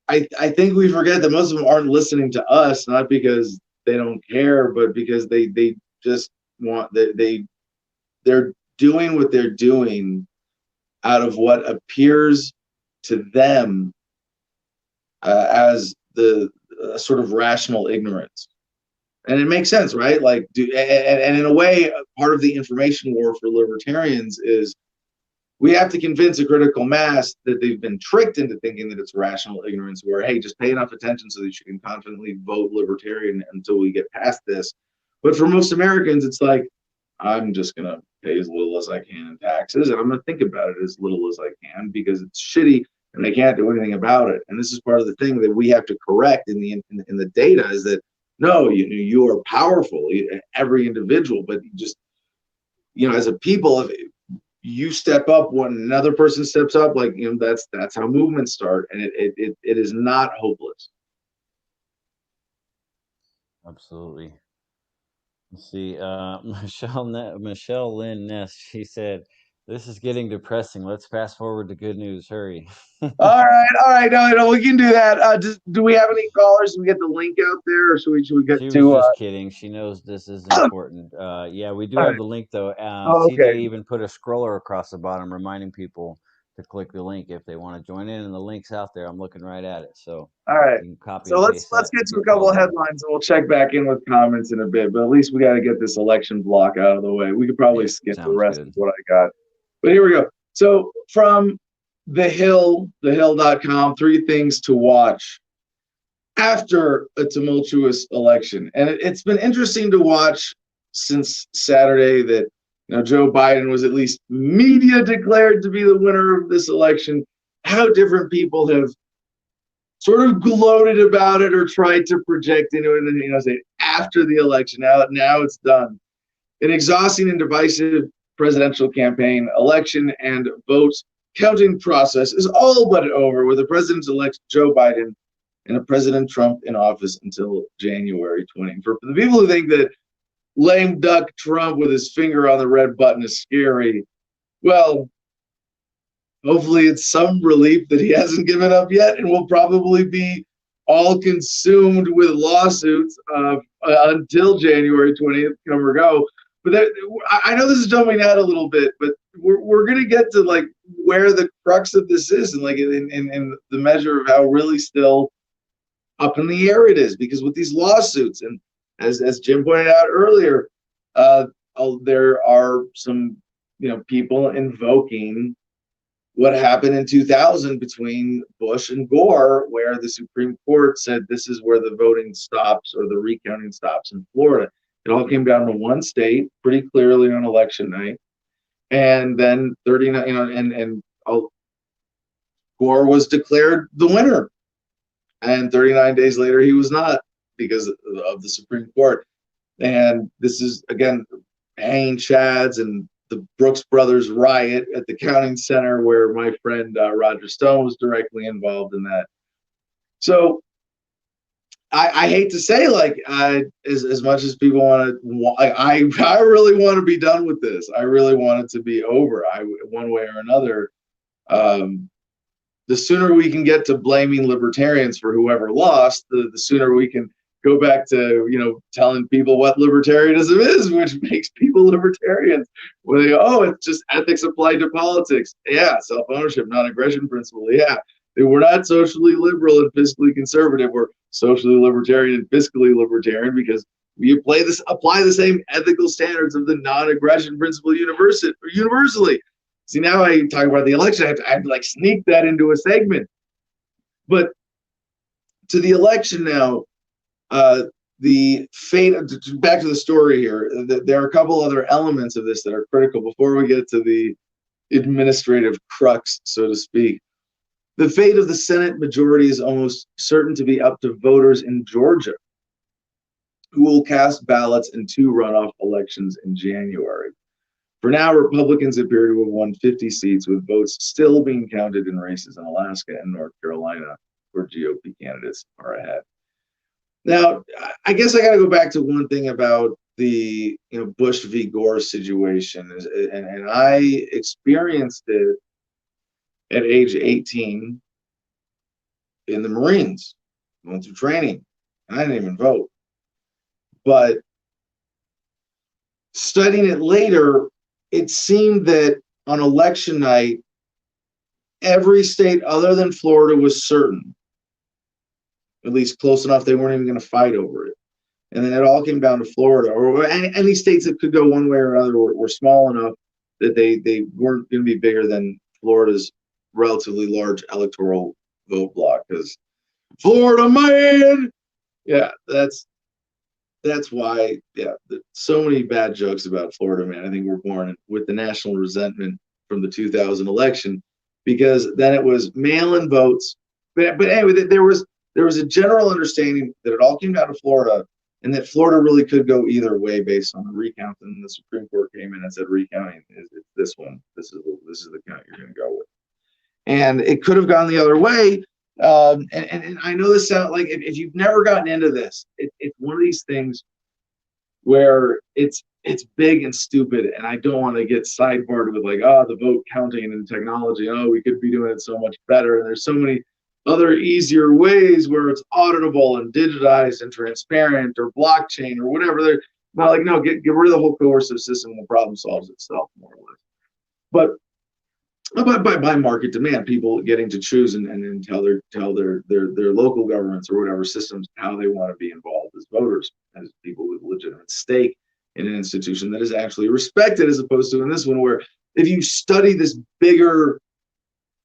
I think we forget that most of them aren't listening to us, not because they don't care, but because they just want, they're doing what they're doing out of what appears to them as the sort of rational ignorance. And it makes sense, right? Like, and in a way, part of the information war for libertarians is we have to convince a critical mass that they've been tricked into thinking that it's rational ignorance, where, hey, just pay enough attention so that you can confidently vote libertarian until we get past this. But for most Americans, it's like, I'm just going to pay as little as I can in taxes, and I'm going to think about it as little as I can because it's shitty and they can't do anything about it. And this is part of the thing that we have to correct in the data, is that no, you are powerful, every individual, but you just, as a people, if you step up when another person steps up, like, that's how movements start, and it is not hopeless. Absolutely. Let's see, Michelle Lynn Ness, she said, this is getting depressing. Let's fast forward to good news. Hurry. All right. No, we can do that. Do we have any callers? Do we get the link out there, or should we get she to? She was just kidding. She knows this is important. Yeah, we do have the link though. Okay. CJ even put a scroller across the bottom reminding people to click the link if they want to join in, and the link's out there. I'm looking right at it. So all right. You can copy so let's get to a couple of headlines, and we'll check back in with comments in a bit. But at least we got to get this election block out of the way. We could probably skip the rest of what I got. But here we go. So from The Hill, thehill.com, 3 things to watch after a tumultuous election. And it's been interesting to watch since Saturday that Joe Biden was at least media declared to be the winner of this election, how different people have sort of gloated about it or tried to project into it, and say after the election, now it's done. An exhausting and divisive presidential campaign, election, and vote counting process is all but over, with the president-elect Joe Biden and a President Trump in office until January 20. For the people who think that lame duck Trump with his finger on the red button is scary. Well, hopefully it's some relief that he hasn't given up yet, and will probably be all consumed with lawsuits until January 20th, come or go. But I know this is jumping out a little bit, but we're going to get to like where the crux of this is, and like in the measure of how really still up in the air it is, because with these lawsuits, and as Jim pointed out earlier, there are some people invoking what happened in 2000 between Bush and Gore, where the Supreme Court said this is where the voting stops or the recounting stops in Florida. It all came down to one state pretty clearly on election night. And then 39, Gore was declared the winner. And 39 days later, he was not, because of the Supreme Court. And this is, again, hanging chads and the Brooks Brothers riot at the counting center, where my friend Roger Stone was directly involved in that. So I hate to say, like, as much as people want to, I really want to be done with this. I really want it to be over. One way or another. The sooner we can get to blaming libertarians for whoever lost, the sooner we can go back to, telling people what libertarianism is, which makes people libertarians. Where they go, oh, it's just ethics applied to politics. Yeah, self-ownership, non-aggression principle. Yeah, we're not socially liberal and fiscally conservative. We're socially libertarian and fiscally libertarian because we apply the same ethical standards of the non-aggression principle universally. See, now I talk about the election, I have to like sneak that into a segment. But to the election now, the fate, back to the story here, there are a couple other elements of this that are critical before we get to the administrative crux, so to speak. The fate of the Senate majority is almost certain to be up to voters in Georgia, who will cast ballots in 2 runoff elections in January. For now, Republicans appear to have won 50 seats, with votes still being counted in races in Alaska and North Carolina, where GOP candidates are ahead. Now, I guess I got to go back to one thing about the Bush v. Gore situation, and I experienced it at age 18 in the Marines, went through training, and I didn't even vote. But studying it later, it seemed that on election night, every state other than Florida was certain, at least close enough they weren't even going to fight over it. And then it all came down to Florida, or any states that could go one way or another were small enough that they weren't going to be bigger than Florida's relatively large electoral vote block. Because Florida, man, yeah, that's why, yeah, so many bad jokes about Florida, man. I think we're born with the national resentment from the 2000 election, because then it was mail-in votes. But anyway, there was a general understanding that it all came down to Florida, and that Florida really could go either way based on the recount. And the Supreme Court came in and said recounting is this one. This is the count you're going to go with. And it could have gone the other way. And I know this sounds like, if you've never gotten into this, it's one of these things where it's big and stupid, and I don't want to get sidebarred with like, oh, the vote counting and technology, oh, we could be doing it so much better, and there's so many other easier ways where it's auditable and digitized and transparent, or blockchain or whatever. They're not like, no, get rid of the whole coercive system and the problem solves itself, more or less. But by market demand, people getting to choose and tell their local governments or whatever systems how they want to be involved as voters, as people with legitimate stake in an institution that is actually respected, as opposed to in this one where, if you study this bigger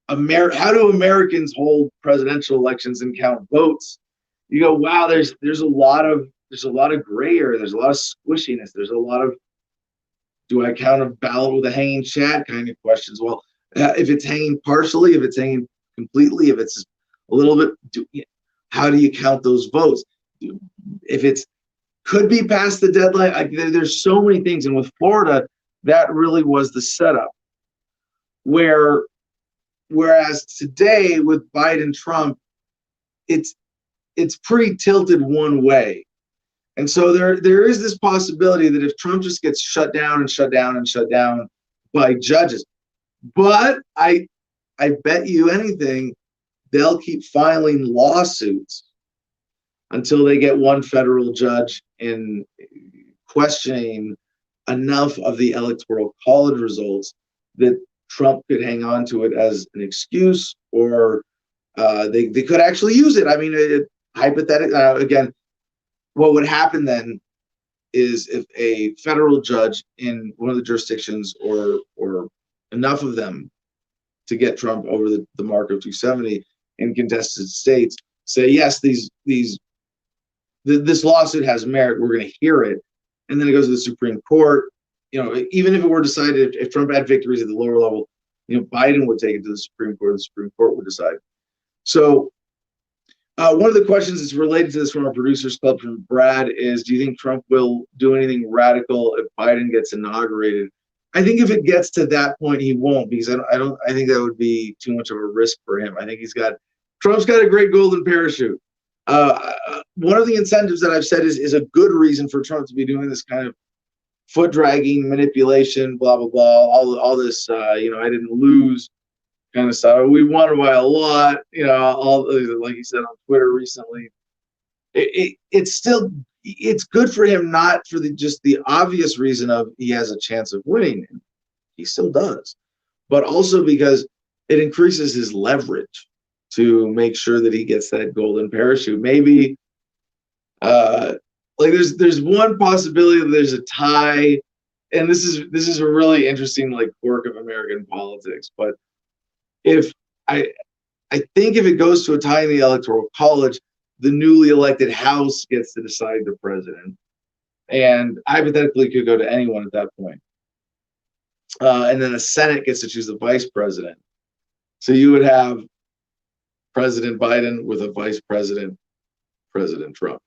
how do Americans hold presidential elections and count votes, you go, wow, there's a lot of gray area, there's a lot of squishiness, there's a lot of, do I count a ballot with a hanging chat kind of questions. Well, if it's hanging partially, if it's hanging completely, if it's a little bit, how do you count those votes? If it's could be past the deadline, there's so many things. And with Florida, that really was the setup. Whereas today with Biden, Trump, it's pretty tilted one way. And so there is this possibility that if Trump just gets shut down and shut down and shut down by judges, but I bet you anything they'll keep filing lawsuits until they get one federal judge in questioning enough of the electoral college results that Trump could hang on to it as an excuse, or they could actually use it. I mean, hypothetically, again, what would happen then is if a federal judge in one of the jurisdictions, or enough of them to get Trump over the mark of 270 in contested states, say, yes, this lawsuit has merit, we're going to hear it, and then it goes to the Supreme Court. Even if it were decided, if Trump had victories at the lower level, Biden would take it to the Supreme Court, and the Supreme Court would decide. So one of the questions that's related to this from our producers club from Brad is, do you think Trump will do anything radical if Biden gets inaugurated? I think if it gets to that point, he won't, because I think that would be too much of a risk for him. I think Trump's got a great golden parachute. One of the incentives that I've said is a good reason for Trump to be doing this kind of foot dragging, manipulation, blah, blah, blah, all this, I didn't lose kind of stuff. We won by a lot, all like you said on Twitter recently. It's good for him, not for just the obvious reason of he has a chance of winning. He still does, but also because it increases his leverage to make sure that he gets that golden parachute. Maybe there's one possibility that there's a tie, and this is a really interesting quirk of American politics. But if I think if it goes to a tie in the Electoral College, the newly elected House gets to decide the president, and hypothetically could go to anyone at that point. And then the Senate gets to choose the vice president. So you would have President Biden with a vice president, President Trump.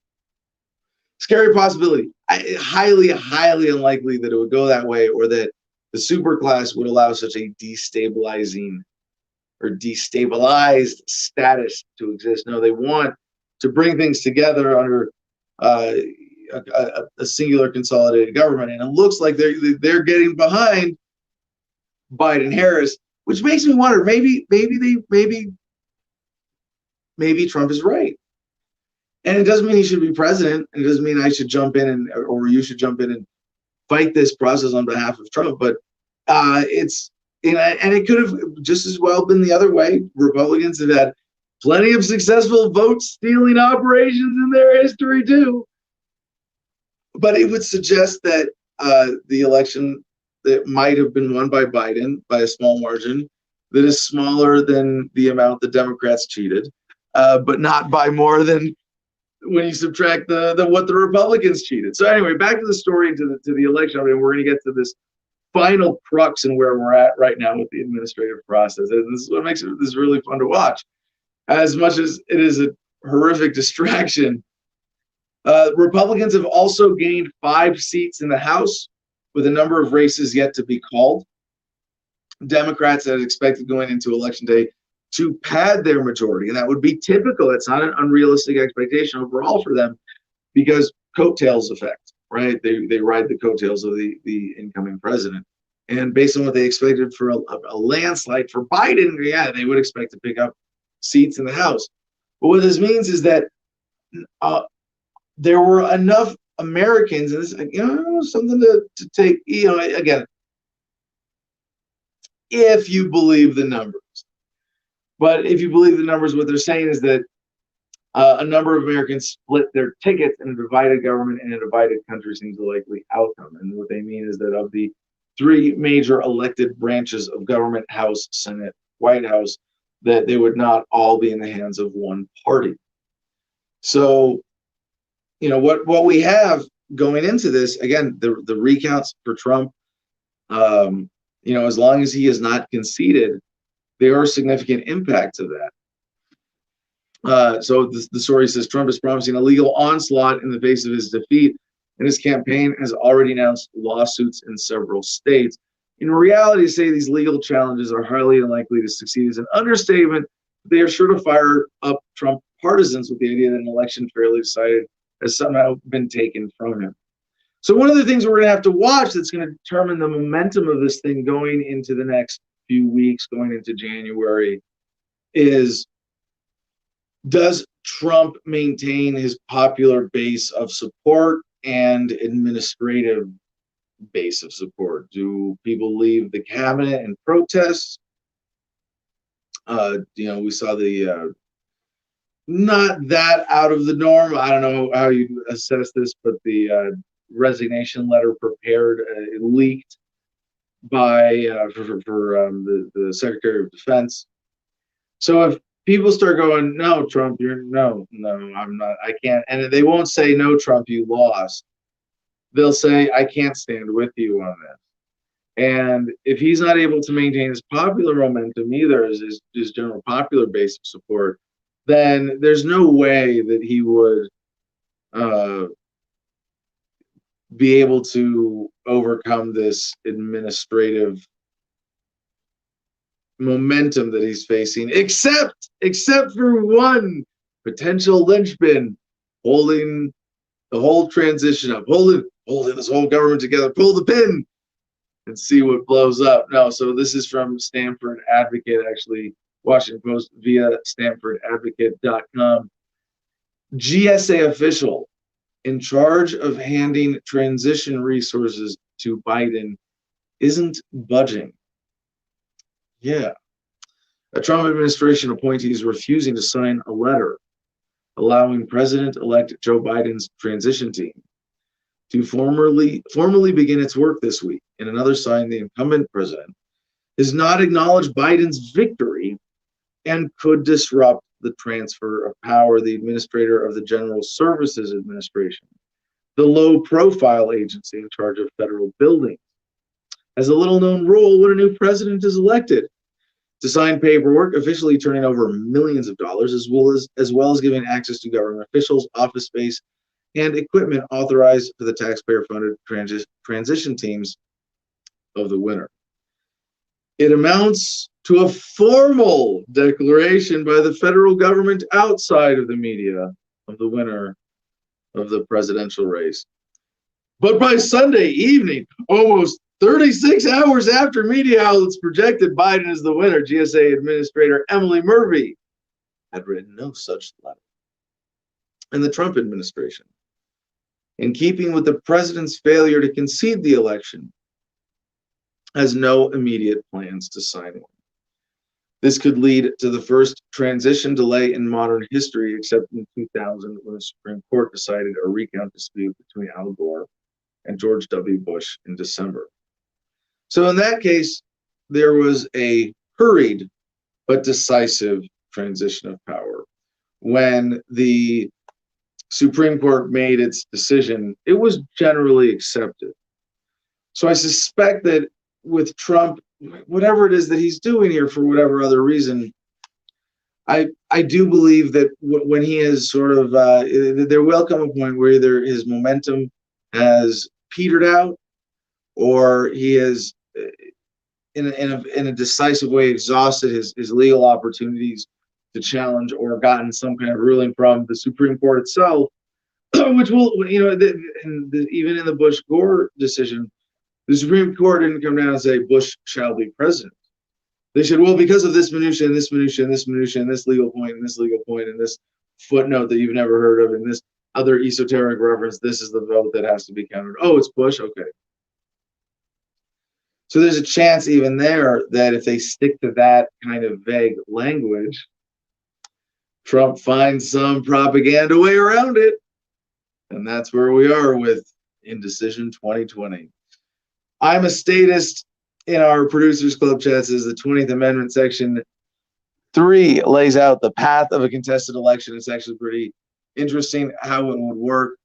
Scary possibility. Highly, highly unlikely that it would go that way, or that the superclass would allow such a destabilized status to exist. No, they want to bring things together under a singular consolidated government, and it looks like they're getting behind Biden-Harris, which makes me wonder. Maybe Trump is right. And it doesn't mean he should be president. It doesn't mean I should jump in or you should jump in and fight this process on behalf of Trump. But and it could have just as well been the other way. Republicans have had plenty of successful vote stealing operations in their history too. But it would suggest that the election that might have been won by Biden by a small margin, that is smaller than the amount the Democrats cheated, but not by more than when you subtract what the Republicans cheated. So anyway, back to the story, to the election. I mean, we're going to get to this final crux and where we're at right now with the administrative process. And this is what makes this really fun to watch. As much as it is a horrific distraction, Republicans have also gained 5 seats in the House, with a number of races yet to be called. Democrats had expected going into Election Day to pad their majority, and that would be typical. It's not an unrealistic expectation overall for them, because coattails effect, right? They ride the coattails of the incoming president. And based on what they expected for a landslide for Biden, yeah, they would expect to pick up seats in the House. But what this means is that there were enough Americans, and this, something to take, again, if you believe the numbers. But if you believe the numbers, what they're saying is that a number of Americans split their tickets, and a divided government and a divided country seems the likely outcome. And what they mean is that of the 3 major elected branches of government, House, Senate, White House, that they would not all be in the hands of one party. So, what we have going into this, again, the recounts for Trump, as long as he is not conceded, there are significant impacts of that. So the story says Trump is promising a legal onslaught in the face of his defeat, and his campaign has already announced lawsuits in several states. In reality, to say these legal challenges are highly unlikely to succeed is an understatement. They are sure to fire up Trump partisans with the idea that an election fairly decided has somehow been taken from him. So one of the things we're going to have to watch that's going to determine the momentum of this thing going into the next few weeks, going into January, is, does Trump maintain his popular base of support and administrative base of support? Do people leave the cabinet and protest? We saw the not that out of the norm. I don't know how you assess this, but the resignation letter prepared, leaked by for the Secretary of Defense. So if people start going, no, Trump, no, I'm not, I can't, and they won't say, no, Trump, you lost. They'll say, I can't stand with you on this. And if he's not able to maintain his popular momentum either, as his general popular base of support, then there's no way that he would be able to overcome this administrative momentum that he's facing, except for one potential linchpin holding the whole transition up, holding this whole government together. Pull the pin and see what blows up. No, so this is from Stanford Advocate, actually, Washington Post via StanfordAdvocate.com. GSA official in charge of handing transition resources to Biden isn't budging. Yeah. A Trump administration appointee is refusing to sign a letter allowing President-elect Joe Biden's transition team to formally begin its work this week. In another sign, the incumbent president has not acknowledged Biden's victory and could disrupt the transfer of power. The administrator of the General Services Administration, the low-profile agency in charge of federal buildings, has a little-known role when a new president is elected to sign paperwork, officially turning over millions of dollars, as well as giving access to government officials, office space, and equipment authorized for the taxpayer-funded transition teams of the winner. It amounts to a formal declaration by the federal government outside of the media of the winner of the presidential race. But by Sunday evening, almost 36 hours after media outlets projected Biden as the winner, GSA Administrator Emily Murphy had written no such letter. And the Trump administration, in keeping with the president's failure to concede the election, has no immediate plans to sign one. This could lead to the first transition delay in modern history, except in 2000, when the Supreme Court decided a recount dispute between Al Gore and George W. Bush in December. So in that case, there was a hurried but decisive transition of power. When the Supreme Court made its decision, it was generally accepted. So I suspect that with Trump, whatever it is that he's doing here for whatever other reason, I do believe that when he is sort of, there will come a point where either his momentum has petered out or he has, in a decisive way, exhausted his legal opportunities to challenge or gotten some kind of ruling from the Supreme Court itself, which will, even in the Bush-Gore decision, the Supreme Court didn't come down and say Bush shall be president. They said, well, because of this minutia and this minutia and this minutia and this legal point and this legal point and this footnote that you've never heard of and this other esoteric reference, this is the vote that has to be counted. Oh, it's Bush? Okay. So there's a chance even there that if they stick to that kind of vague language, Trump finds some propaganda way around it. And that's where we are with Indecision 2020. I'm a statist. In our Producers Club chat says the 20th Amendment Section 3 lays out the path of a contested election. It's actually pretty interesting how it would work.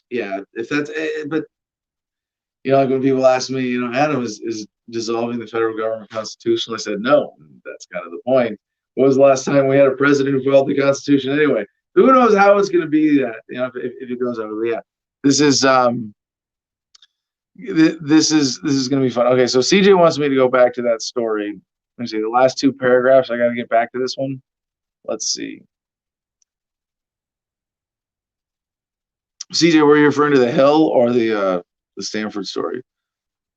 Yeah, if that's, but like when people ask me, Adam, is dissolving the federal government constitutional? I said, no, that's kind of the point. When was the last time we had a president who followed the Constitution anyway? Who knows how it's going to be that, if it goes over. Yeah, this is going to be fun. Okay, so CJ wants me to go back to that story. Let me see the last two paragraphs. I got to get back to this one. Let's see. CJ, were you referring to the Hill or the Stanford story?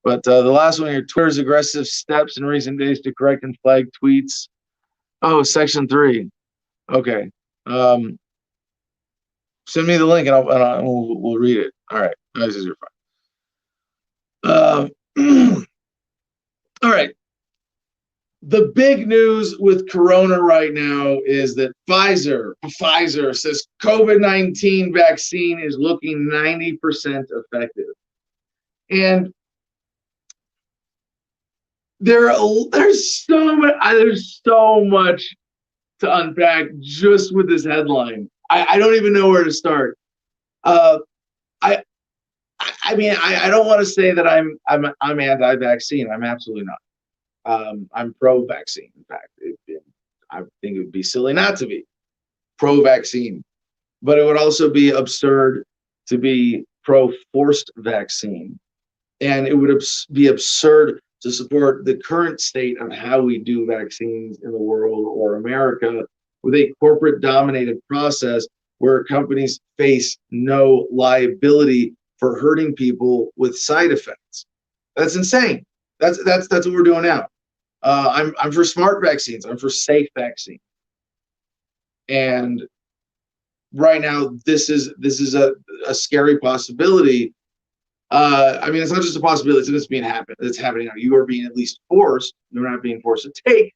But the last one here, Twitter's aggressive steps in recent days to correct and flag tweets. Oh, section 3. Okay. Send me the link and we'll read it. All right. This is your fine. All right. The big news with Corona right now is that Pfizer says COVID-19 vaccine is looking 90% effective. And there's so much to unpack just with this headline. I don't even know where to start. I mean, I don't want to say that I'm anti-vaccine. I'm absolutely not. I'm pro-vaccine. In fact, I think it would be silly not to be pro-vaccine, but it would also be absurd to be pro-forced vaccine, and it would be absurd to support the current state of how we do vaccines in the world or America with a corporate-dominated process where companies face no liability for hurting people with side effects. That's insane. That's what we're doing now. I'm for smart vaccines. I'm for safe vaccines. And right now, this is a scary possibility. I mean, it's not just a possibility; it's it's happening now. You are being at least forced. You're not being forced to take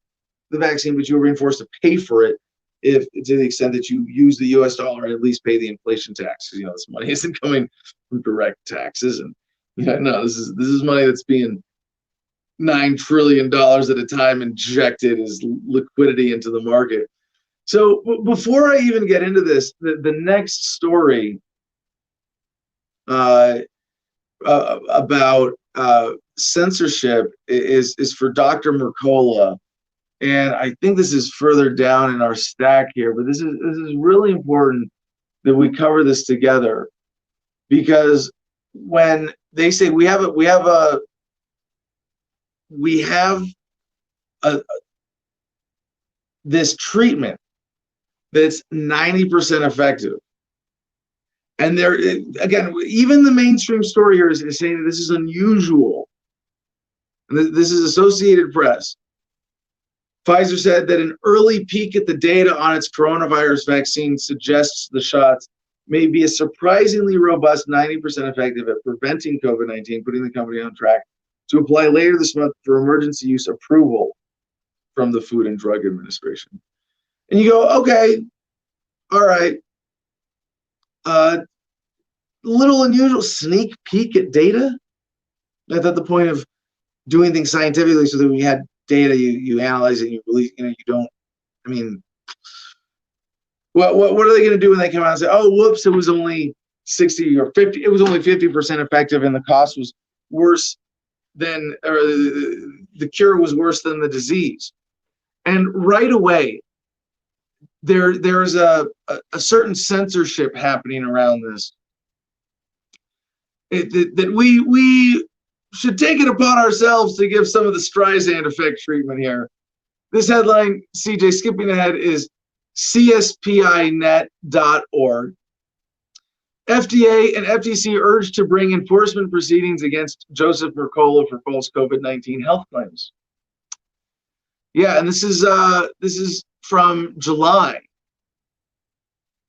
the vaccine, but you are being forced to pay for it, if to the extent that you use the U.S. dollar and at least pay the inflation tax. Because this money isn't coming from direct taxes, and no, this is money that's being $9 trillion at a time injected as liquidity into the market. So before I even get into this, the next story about censorship is for Dr. Mercola, and I think this is further down in our stack here, but this is really important that we cover this together, because when they say we have this treatment that's 90% effective. And there, again, even the mainstream story here is saying that this is unusual. And this is Associated Press. Pfizer said that an early peek at the data on its coronavirus vaccine suggests the shots may be a surprisingly robust 90% effective at preventing COVID-19, putting the company on track to apply later this month for emergency use approval from the Food and Drug Administration. And you go, okay, all right. Little unusual, sneak peek at data. I thought the point of doing things scientifically so that when you had data, you analyze it, and you release, you don't, I mean, what are they going to do when they come out and say, oh, whoops, it was only 60 or 50, it was only 50% effective and the cost was worse than, or the cure was worse than the disease. And right away, there's a certain censorship happening around this. That we should take it upon ourselves to give some of the Streisand effect treatment here. This headline, CJ, skipping ahead, is cspinet.org. FDA and FTC urged to bring enforcement proceedings against Joseph Mercola for false COVID-19 health claims. Yeah, and this is from July.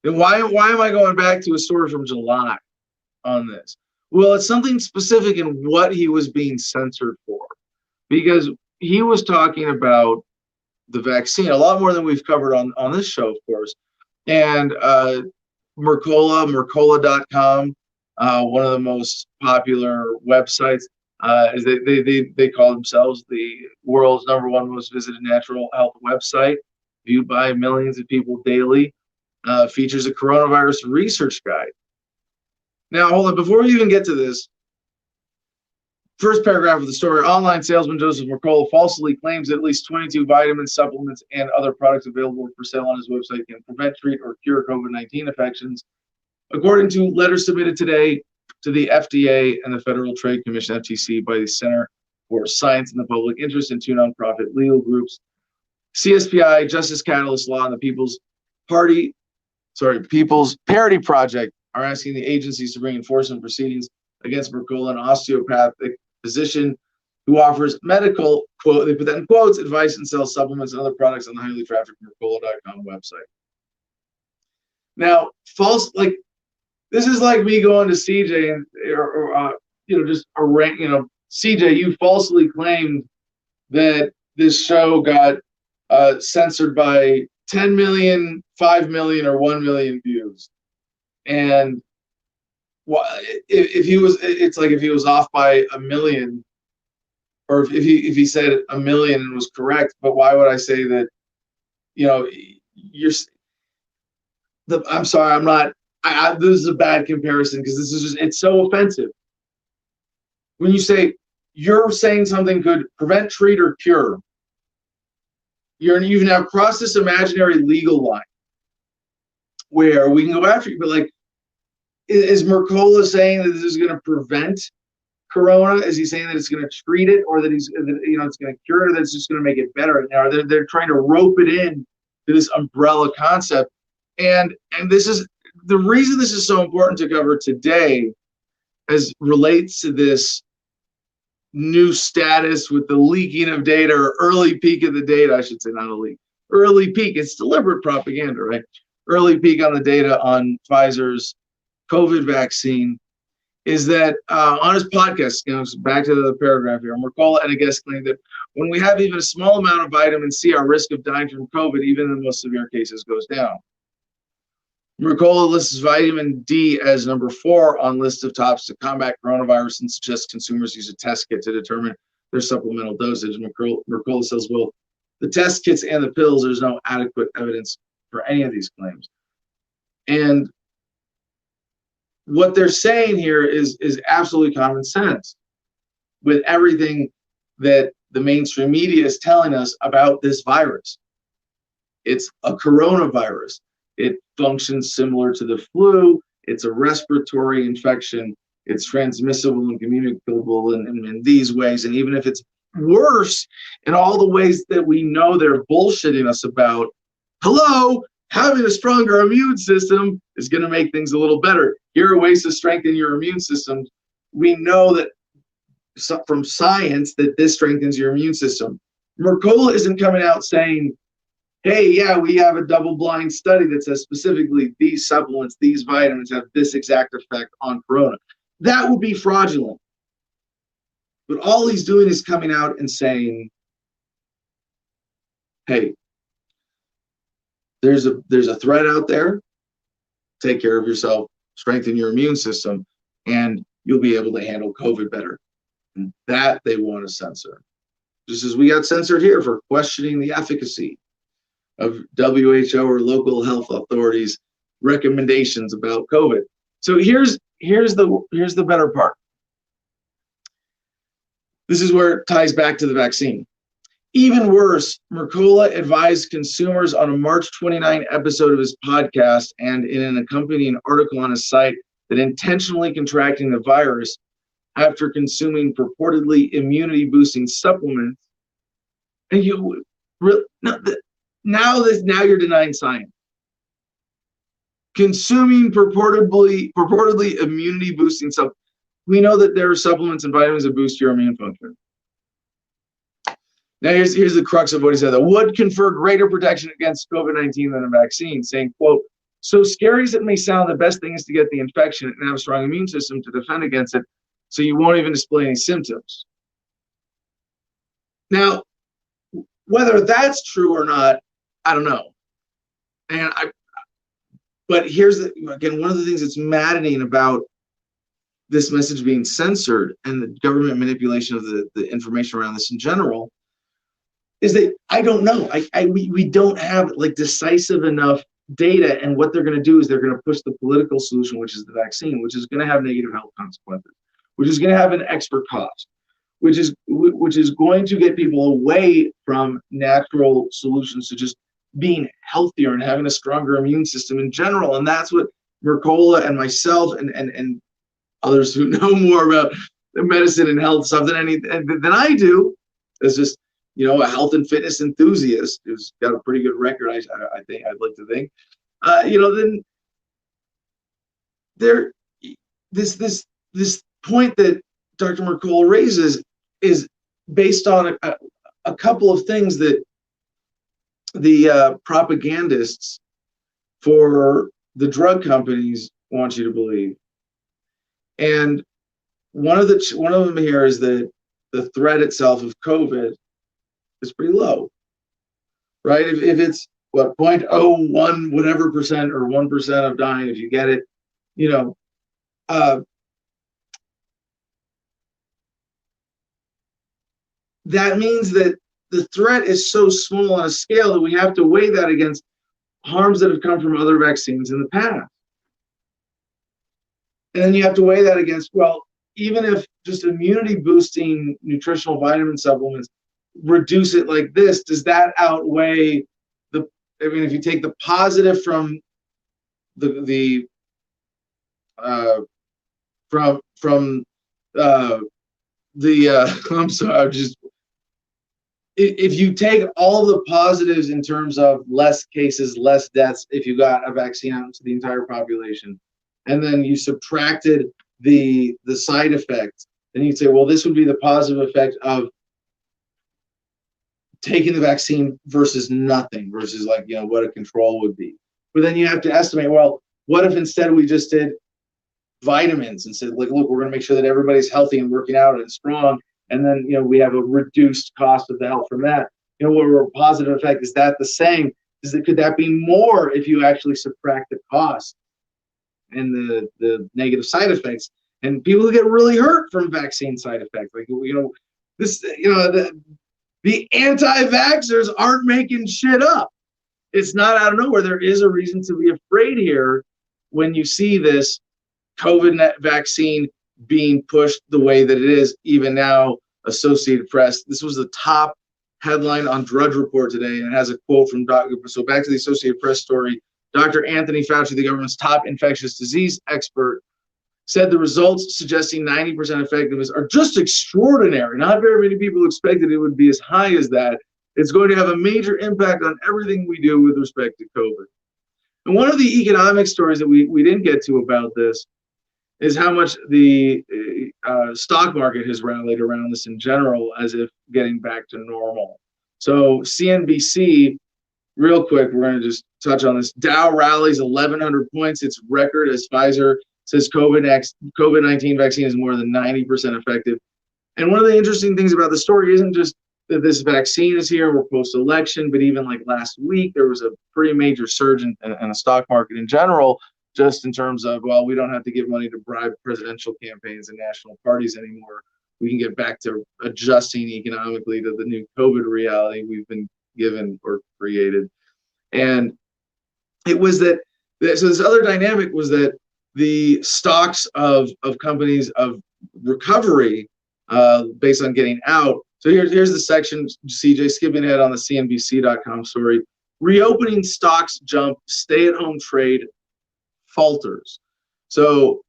And why am I going back to a story from July on this? Well, it's something specific in what he was being censored for, because he was talking about the vaccine a lot more than we've covered on this show, of course. And Mercola.com, one of the most popular websites, is they call themselves the world's #1 most visited natural health website, viewed by millions of people daily. Features a coronavirus research guide. Now, hold on, before we even get to this, first paragraph of the story, online salesman Joseph Mercola falsely claims that at least 22 vitamins, supplements, and other products available for sale on his website can prevent, treat, or cure COVID-19 infections, according to letters submitted today to the FDA and the Federal Trade Commission, FTC, by the Center for Science and the Public Interest and two nonprofit legal groups, CSPI, Justice Catalyst Law, and the People's Party Parity Project, are asking the agencies to bring enforcement proceedings against Mercola, an osteopathic physician who offers medical, quote, they put that in quotes, advice and sells supplements and other products on the highly trafficked Mercola.com website. Now, this is like me going to CJ and, CJ, you falsely claimed that this show got censored by 10 million, 5 million, or 1 million views. And if he was off by a million, or if he said a million and was correct, but why would I say that, I'm sorry, I'm not, this is a bad comparison because this is just, it's so offensive. When you say you're saying something could prevent, treat, or cure, you've now crossed this imaginary legal line where we can go after you. But like, is Mercola saying that this is going to prevent corona? Is he saying that it's going to treat it, or that it's going to cure it, or that it's just going to make it better? Now they're trying to rope it in to this umbrella concept, and this is the reason this is so important to cover today, as relates to this new status with the leaking of data, or early peak of the data, I should say, not a leak, early peak. It's deliberate propaganda, right? Early peak on the data on Pfizer's COVID vaccine is that on his podcast, back to the paragraph here, Mercola and a guest claimed that when we have even a small amount of vitamin C, our risk of dying from COVID, even in the most severe cases, goes down. Mercola lists vitamin D as number 4 on list of tops to combat coronavirus and suggests consumers use a test kit to determine their supplemental dosage. Mercola says, well, the test kits and the pills, there's no adequate evidence for any of these claims. And what they're saying here is absolutely common sense with everything that the mainstream media is telling us about this virus. It's a coronavirus. It functions similar to the flu. It's a respiratory infection. It's transmissible and communicable in these ways. And even if it's worse in all the ways that we know they're bullshitting us about, hello, having a stronger immune system is going to make things a little better. Here are ways to strengthen your immune system. We know that from science that this strengthens your immune system. Mercola isn't coming out saying, hey, yeah, we have a double-blind study that says specifically these supplements, these vitamins have this exact effect on corona. That would be fraudulent. But all he's doing is coming out and saying, hey, there's a threat out there. Take care of yourself, strengthen your immune system, and you'll be able to handle COVID better. And that they want to censor. Just as we got censored here for questioning the efficacy of WHO or local health authorities' recommendations about COVID. So here's the better part. This is where it ties back to the vaccine. Even worse, Mercola advised consumers on a March 29 episode of his podcast and in an accompanying article on his site that intentionally contracting the virus after consuming purportedly immunity-boosting supplements. And now you're denying science. Consuming purportedly immunity-boosting supplements. We know that there are supplements and vitamins that boost your immune function. Now, here's the crux of what he said, that would confer greater protection against COVID-19 than a vaccine, saying, quote, so scary as it may sound, the best thing is to get the infection and have a strong immune system to defend against it, so you won't even display any symptoms. Now, whether that's true or not, I don't know. But here's again, one of the things that's maddening about this message being censored and the government manipulation of the information around this in general is that I don't know. We don't have like decisive enough data, and what they're going to do is they're going to push the political solution, which is the vaccine, which is going to have negative health consequences, which is going to have an extra cost, which is going to get people away from natural solutions to just being healthier and having a stronger immune system in general. And that's what Mercola and myself and others who know more about the medicine and health stuff than I do, as just a health and fitness enthusiast who's got a pretty good record. I think I'd like to think, then there, this point that Dr. Mercola raises is based on a couple of things that the propagandists for the drug companies want you to believe. And one of them here is that the threat itself of COVID is pretty low, right? If it's what 0.01 whatever percent or 1% of dying if you get it, you know, that means that the threat is so small on a scale that we have to weigh that against harms that have come from other vaccines in the past. And then you have to weigh that against, well, even if just immunity boosting nutritional vitamin supplements reduce it like this, does that outweigh I mean, if you take the positive from the I'm sorry, if you take all the positives in terms of less cases, less deaths, if you got a vaccine out to the entire population, and then you subtracted the side effects, then you'd say, well, this would be the positive effect of taking the vaccine versus nothing, versus like, you know, what a control would be. But then you have to estimate, well, what if instead we just did vitamins and said, like, look, we're going to make sure that everybody's healthy and working out and strong, and then, you know, we have a reduced cost of the health from that. You know, what a positive effect, is that the same? Could that be more if you actually subtract the cost and the negative side effects? And people who get really hurt from vaccine side effects, like, you know, this, you know, the anti-vaxxers aren't making shit up. It's not out of nowhere. There is a reason to be afraid here when you see this COVID vaccine being pushed the way that it is, even now. Associated Press, this was the top headline on Drudge Report today, and it has a quote from so back to the Associated Press story. Dr. Anthony Fauci, the government's top infectious disease expert, said the results suggesting 90% effectiveness are just extraordinary. Not very many people expected it would be as high as that. It's going to have a major impact on everything we do with respect to COVID. And one of the economic stories that we didn't get to about this is how much the stock market has rallied around this in general, as if getting back to normal. So CNBC, real quick, we're going to just touch on this. Dow rallies 1,100 points, its record, as Pfizer says COVID-19 vaccine is more than 90% effective. And one of the interesting things about the story isn't just that this vaccine is here, we're post-election, but even like last week, there was a pretty major surge in the stock market in general, just in terms of, well, we don't have to give money to bribe presidential campaigns and national parties anymore. We can get back to adjusting economically to the new COVID reality we've been given or created. And it was so this other dynamic was that the stocks of companies of recovery based on getting out. So here's the section, CJ, skipping ahead on the CNBC.com story. Reopening stocks jump, stay-at-home trade falters. So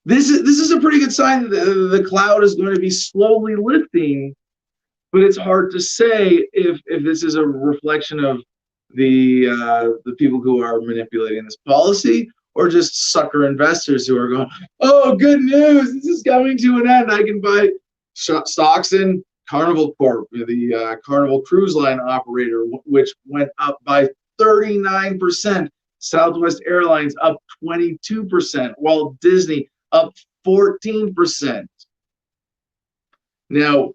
this is a pretty good sign that the cloud is going to be slowly lifting, but it's hard to say if this is a reflection of the people who are manipulating this policy, or just sucker investors who are going, oh, good news, this is coming to an end. I can buy stocks in Carnival Corp, the Carnival Cruise Line operator, which went up by 39%. Southwest Airlines up 22%. Walt Disney up 14%. Now,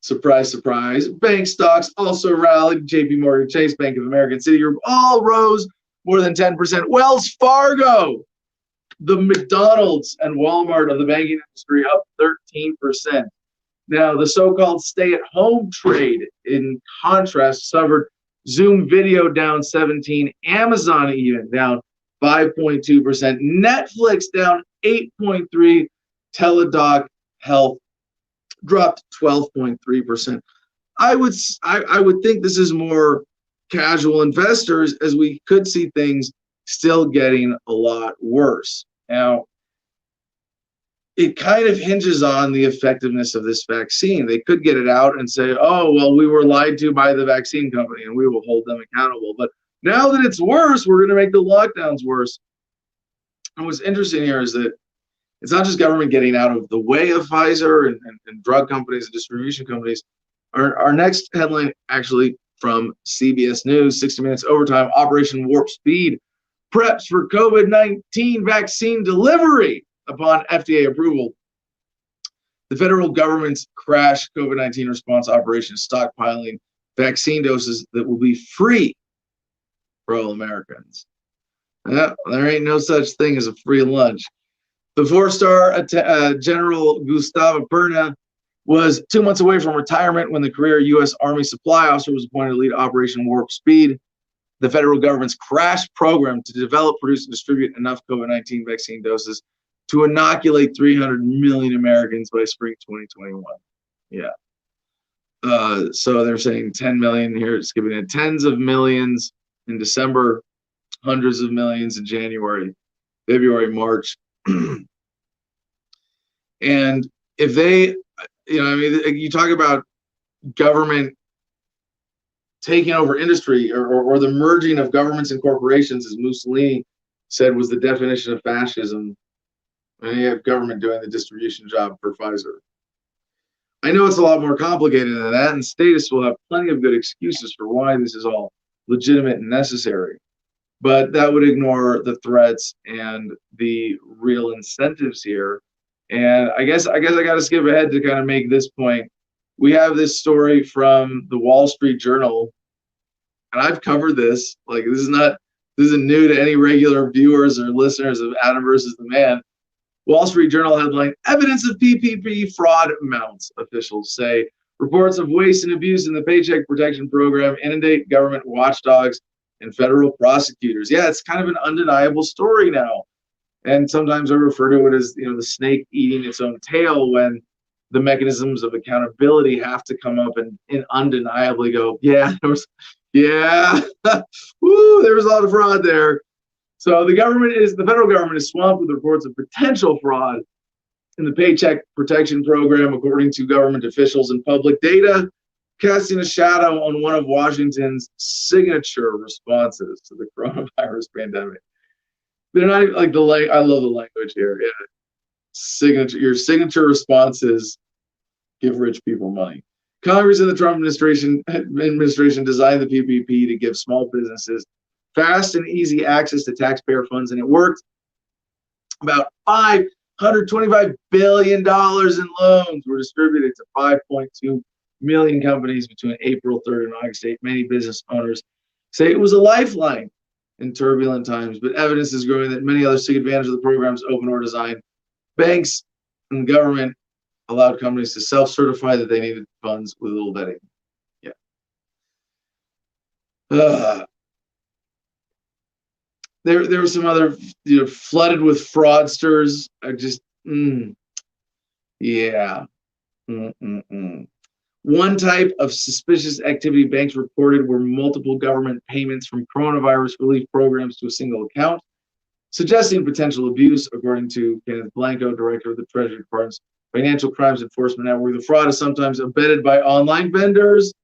surprise, surprise, bank stocks also rallied. JP Morgan Chase, Bank of America, and Citigroup all rose more than 10%. Wells Fargo, the McDonald's and Walmart of the banking industry, up 13%. Now, the so-called stay-at-home trade, in contrast, suffered. Zoom Video down 17%, Amazon even down 5.2%, Netflix down 8.3%, Teladoc Health dropped 12.3%. I would think this is more casual investors, as we could see things still getting a lot worse. Now, it kind of hinges on the effectiveness of this vaccine. They could get it out and say, oh, well, we were lied to by the vaccine company and we will hold them accountable. But now that it's worse, we're going to make the lockdowns worse. And what's interesting here is that it's not just government getting out of the way of Pfizer and drug companies and distribution companies. Our next headline, actually from CBS News, 60 Minutes Overtime, Operation Warp Speed preps for COVID-19 vaccine delivery upon FDA approval. The federal government's crash COVID-19 response operation is stockpiling vaccine doses that will be free for all Americans. Yeah, there ain't no such thing as a free lunch. The four-star General Gustavo Perna was 2 months away from retirement when the career U.S. Army supply officer was appointed to lead Operation Warp Speed, the federal government's crash program to develop, produce, and distribute enough COVID-19 vaccine doses to inoculate 300 million Americans by spring 2021. Yeah. So they're saying 10 million here. It's giving it tens of millions in December, hundreds of millions in January, February, March. And if they, you talk about government taking over industry or the merging of governments and corporations, as Mussolini said was the definition of fascism. And you have government doing the distribution job for Pfizer. I know it's a lot more complicated than that, and statists will have plenty of good excuses for why this is all legitimate and necessary. But that would ignore the threats and the real incentives here. And I guess I got to skip ahead to kind of make this point. We have this story from the Wall Street Journal, and I've covered this. Like, this isn't new to any regular viewers or listeners of Adam versus the Man. Wall Street Journal headline: Evidence of PPP fraud mounts. Officials say reports of waste and abuse in the Paycheck Protection Program inundate government watchdogs and federal prosecutors. Yeah, it's kind of an undeniable story now. And sometimes I refer to it as, the snake eating its own tail, when the mechanisms of accountability have to come up and undeniably go, woo, there was a lot of fraud there. So the federal government is swamped with reports of potential fraud in the Paycheck Protection Program, according to government officials and public data, casting a shadow on one of Washington's signature responses to the coronavirus pandemic. They're not even like I love the language here. Yeah. Your signature responses give rich people money. Congress and the Trump administration designed the PPP to give small businesses fast and easy access to taxpayer funds, and it worked. About $525 billion in loans were distributed to 5.2 million companies between April 3rd and August 8th. Many business owners say it was a lifeline in turbulent times, but evidence is growing that many others took advantage of the program's open door design. Banks and the government allowed companies to self-certify that they needed funds with little vetting. Yeah. There were some other, flooded with fraudsters. One type of suspicious activity banks reported were multiple government payments from coronavirus relief programs to a single account, suggesting potential abuse, according to Kenneth Blanco, director of the Treasury Department's Financial Crimes Enforcement Network. The fraud is sometimes abetted by online vendors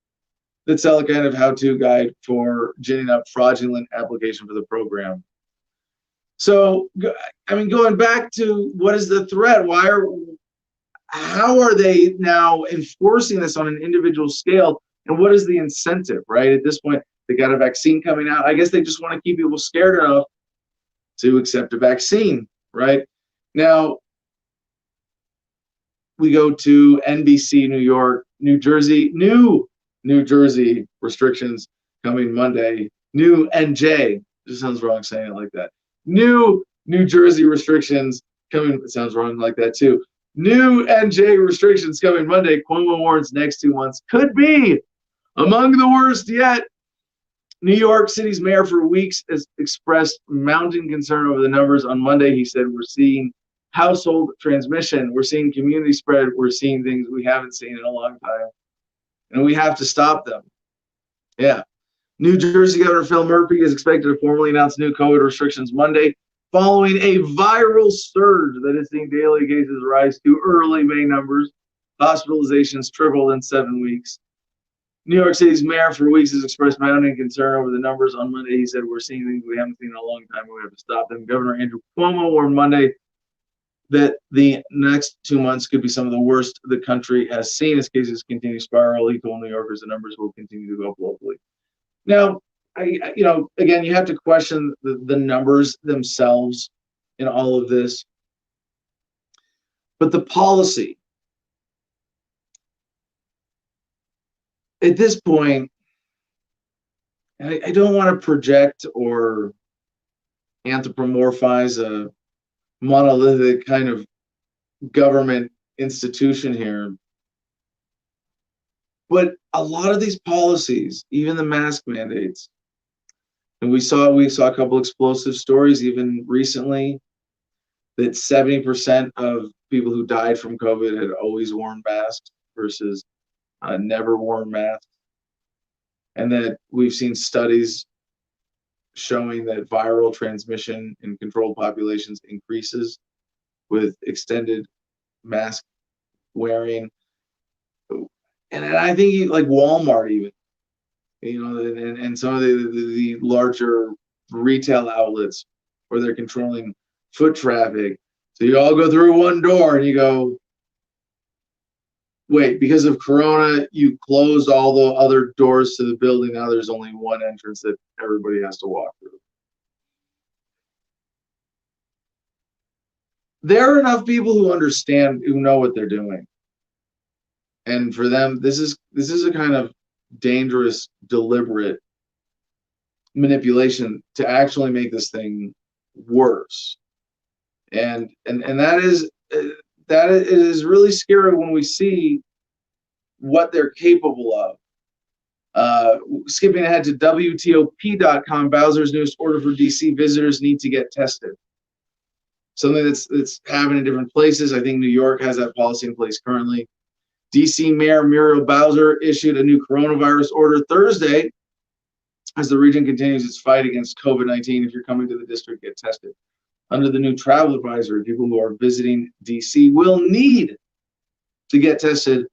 that sell a kind of how-to guide for ginning up fraudulent application for the program. So, going back to what is the threat? How are they now enforcing this on an individual scale? And what is the incentive, right? At this point, they got a vaccine coming out. I guess they just want to keep people scared enough to accept a vaccine, right? Now, we go to NBC, New York, New Jersey, new New Jersey restrictions coming Monday. New NJ, just sounds wrong saying it like that. New New Jersey restrictions coming, it sounds wrong like that too. New NJ restrictions coming Monday. Cuomo warns next 2 months could be among the worst yet. New York City's mayor for weeks has expressed mounting concern over the numbers. On Monday, he said, we're seeing household transmission. We're seeing community spread. We're seeing things we haven't seen in a long time. And we have to stop them. Yeah. New Jersey Governor Phil Murphy is expected to formally announce new COVID restrictions Monday, following a viral surge that has seen daily cases rise to early May numbers. Hospitalizations tripled in 7 weeks. New York City's mayor for weeks has expressed mounting concern over the numbers. On Monday, he said, "We're seeing things we haven't seen in a long time, and we have to stop them." Governor Andrew Cuomo warned Monday that the next 2 months could be some of the worst the country has seen as cases continue to spiral. He told New Yorkers the numbers will continue to go up locally. Now, again, you have to question the numbers themselves in all of this. But the policy, at this point, I don't want to project or anthropomorphize a monolithic kind of government institution here. But a lot of these policies, even the mask mandates, and we saw a couple explosive stories even recently that 70% of people who died from COVID had always worn masks versus never worn masks. And that we've seen studies showing that viral transmission in controlled populations increases with extended mask wearing. And I think like Walmart even, and some of the larger retail outlets where they're controlling foot traffic. So you all go through one door and you go, wait, because of Corona, you closed all the other doors to the building. Now there's only one entrance that everybody has to walk through. There are enough people who understand, who know what they're doing. And for them, this is a kind of dangerous, deliberate manipulation to actually make this thing worse. And that is really scary when we see what they're capable of. Skipping ahead to WTOP.com, Bowser's newest order for DC visitors need to get tested. Something that's happening in different places. I think New York has that policy in place currently. DC Mayor Muriel Bowser issued a new coronavirus order Thursday as the region continues its fight against COVID-19. If you're coming to the district, get tested. Under the new travel advisory, people who are visiting DC will need to get tested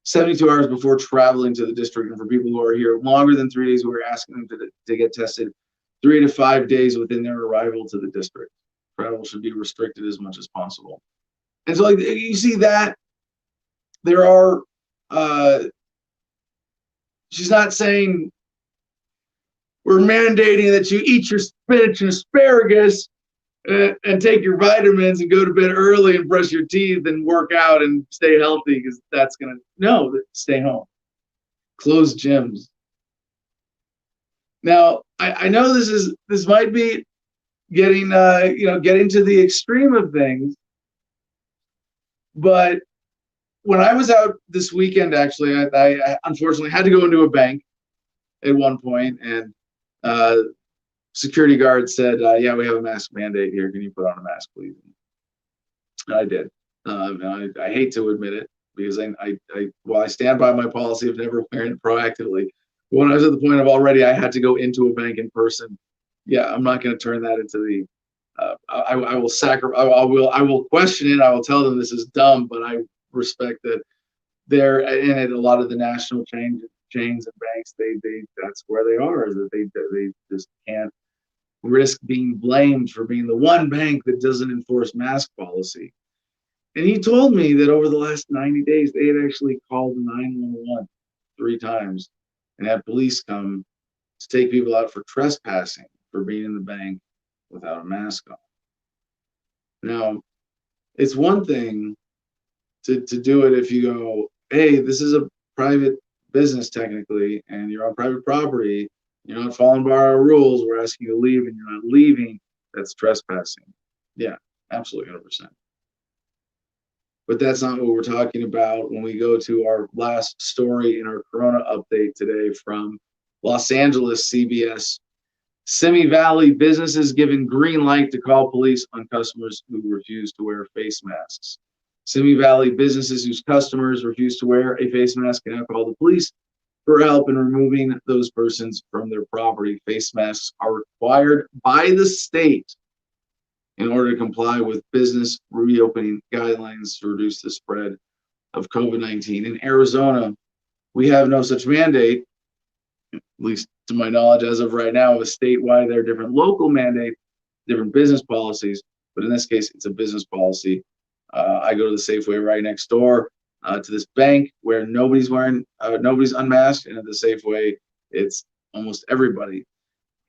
72 hours before traveling to the district. And for people who are here longer than 3 days, we're asking them to get tested 3 to 5 days within their arrival to the district. Travel should be restricted as much as possible. And so like you see that there are, she's not saying we're mandating that you eat your spinach and asparagus and take your vitamins and go to bed early and brush your teeth and work out and stay healthy, because that's going to, no, stay home. Close gyms. Now, I know this might be getting to the extreme of things, but when I was out this weekend, actually, I unfortunately had to go into a bank at one point, and security guard said, "Yeah, we have a mask mandate here. Can you put on a mask, please?" And I did. I hate to admit it, because I stand by my policy of never wearing it proactively. But when I was at the point of already I had to go into a bank in person, yeah, I'm not going to turn that into the. I will question it. I will tell them this is dumb, but I respect that they're in it. A lot of the national chains and banks, they that's where they are. Is that they just can't risk being blamed for being the one bank that doesn't enforce mask policy. And he told me that over the last 90 days, they had actually called 911 3 times and had police come to take people out for trespassing for being in the bank without a mask on. Now, it's one thing to do it if you go, hey, this is a private business technically, and you're on private property, you're not following by our rules, we're asking you to leave, and you're not leaving, that's trespassing. Yeah, absolutely, 100%. But that's not what we're talking about when we go to our last story in our Corona update today from Los Angeles, CBS. Simi Valley businesses given green light to call police on customers who refuse to wear face masks. Simi Valley businesses whose customers refuse to wear a face mask can now call the police for help in removing those persons from their property. Face masks are required by the state in order to comply with business reopening guidelines to reduce the spread of COVID-19. In Arizona, we have no such mandate, at least to my knowledge, as of right now, of a statewide. There are different local mandates, different business policies, but in this case, it's a business policy. I go to the Safeway right next door to this bank where nobody's unmasked, and at the Safeway, it's almost everybody.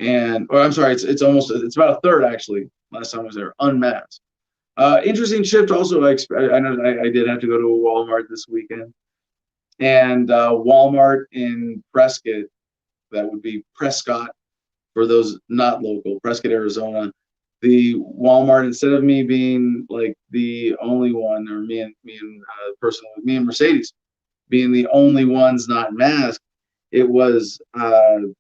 Or I'm sorry, it's about a third actually. Last time I was there, unmasked. Interesting shift. Also, I know I did have to go to a Walmart this weekend, and Walmart in Prescott, that would be Prescott for those not local, Prescott, Arizona. The Walmart, instead of me being like the only one, or me and Mercedes being the only ones not masked, it was about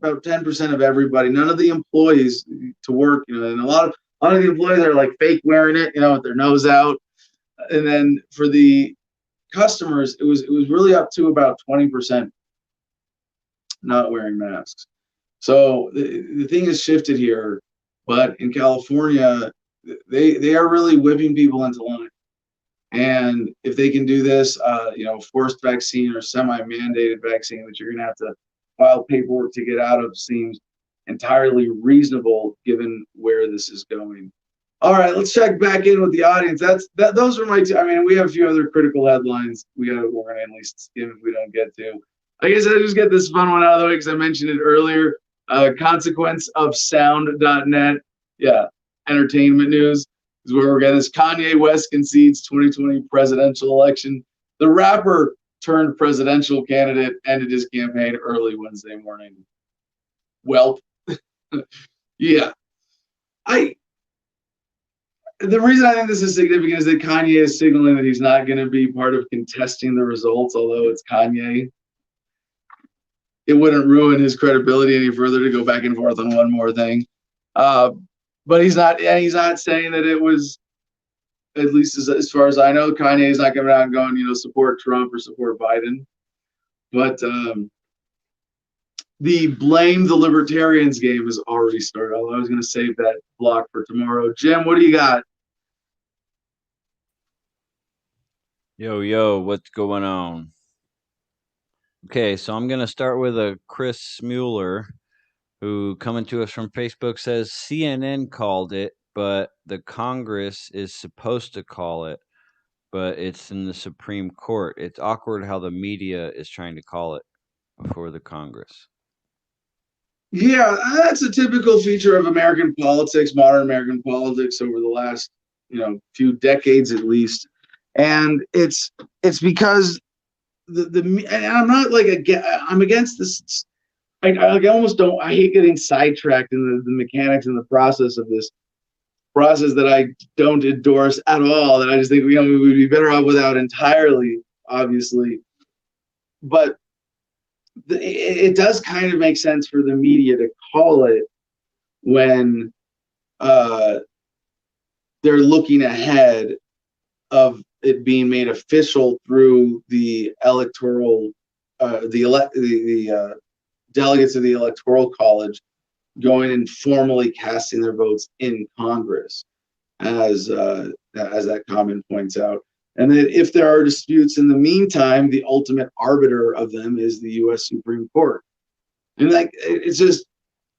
10% of everybody. None of the employees to work, and a lot of the employees are like fake wearing it, with their nose out. And then for the customers, it was really up to about 20% not wearing masks. So the thing has shifted here, but in California, they are really whipping people into line. And if they can do this, forced vaccine or semi-mandated vaccine that you're going to have to file paperwork to get out of seems entirely reasonable given where this is going. All right, let's check back in with the audience. Those are my two. I mean, we have a few other critical headlines we're going to at least skim if we don't get to. I guess I just get this fun one out of the way because I mentioned it earlier. Consequence of sound.net. Yeah, entertainment news is where we're getting this. Kanye West concedes 2020 presidential election. The rapper turned presidential candidate ended his campaign early Wednesday morning. Well, yeah. The reason I think this is significant is that Kanye is signaling that he's not going to be part of contesting the results, although it's Kanye. It wouldn't ruin his credibility any further to go back and forth on one more thing. But he's not saying that it was, at least as far as I know, Kanye is not coming out and going, support Trump or support Biden. But the blame the libertarians game has already started. I was going to save that block for tomorrow. Jim, what do you got? Yo, what's going on? Okay, so I'm going to start with a Chris Mueller, who coming to us from Facebook says CNN called it, but the Congress is supposed to call it, but it's in the Supreme Court. It's awkward how the media is trying to call it before the Congress. Yeah, that's a typical feature of American politics, modern American politics over the last, few decades at least. And it's because and I'm not like I'm against this. I almost don't. I hate getting sidetracked in the mechanics and the process of this process that I don't endorse at all. That I just think we would be better off without entirely, obviously. But it does kind of make sense for the media to call it when they're looking ahead of it being made official through the electoral, the delegates of the Electoral College going and formally casting their votes in Congress, as that comment points out. And that if there are disputes in the meantime, the ultimate arbiter of them is the U.S. Supreme Court. And it's just,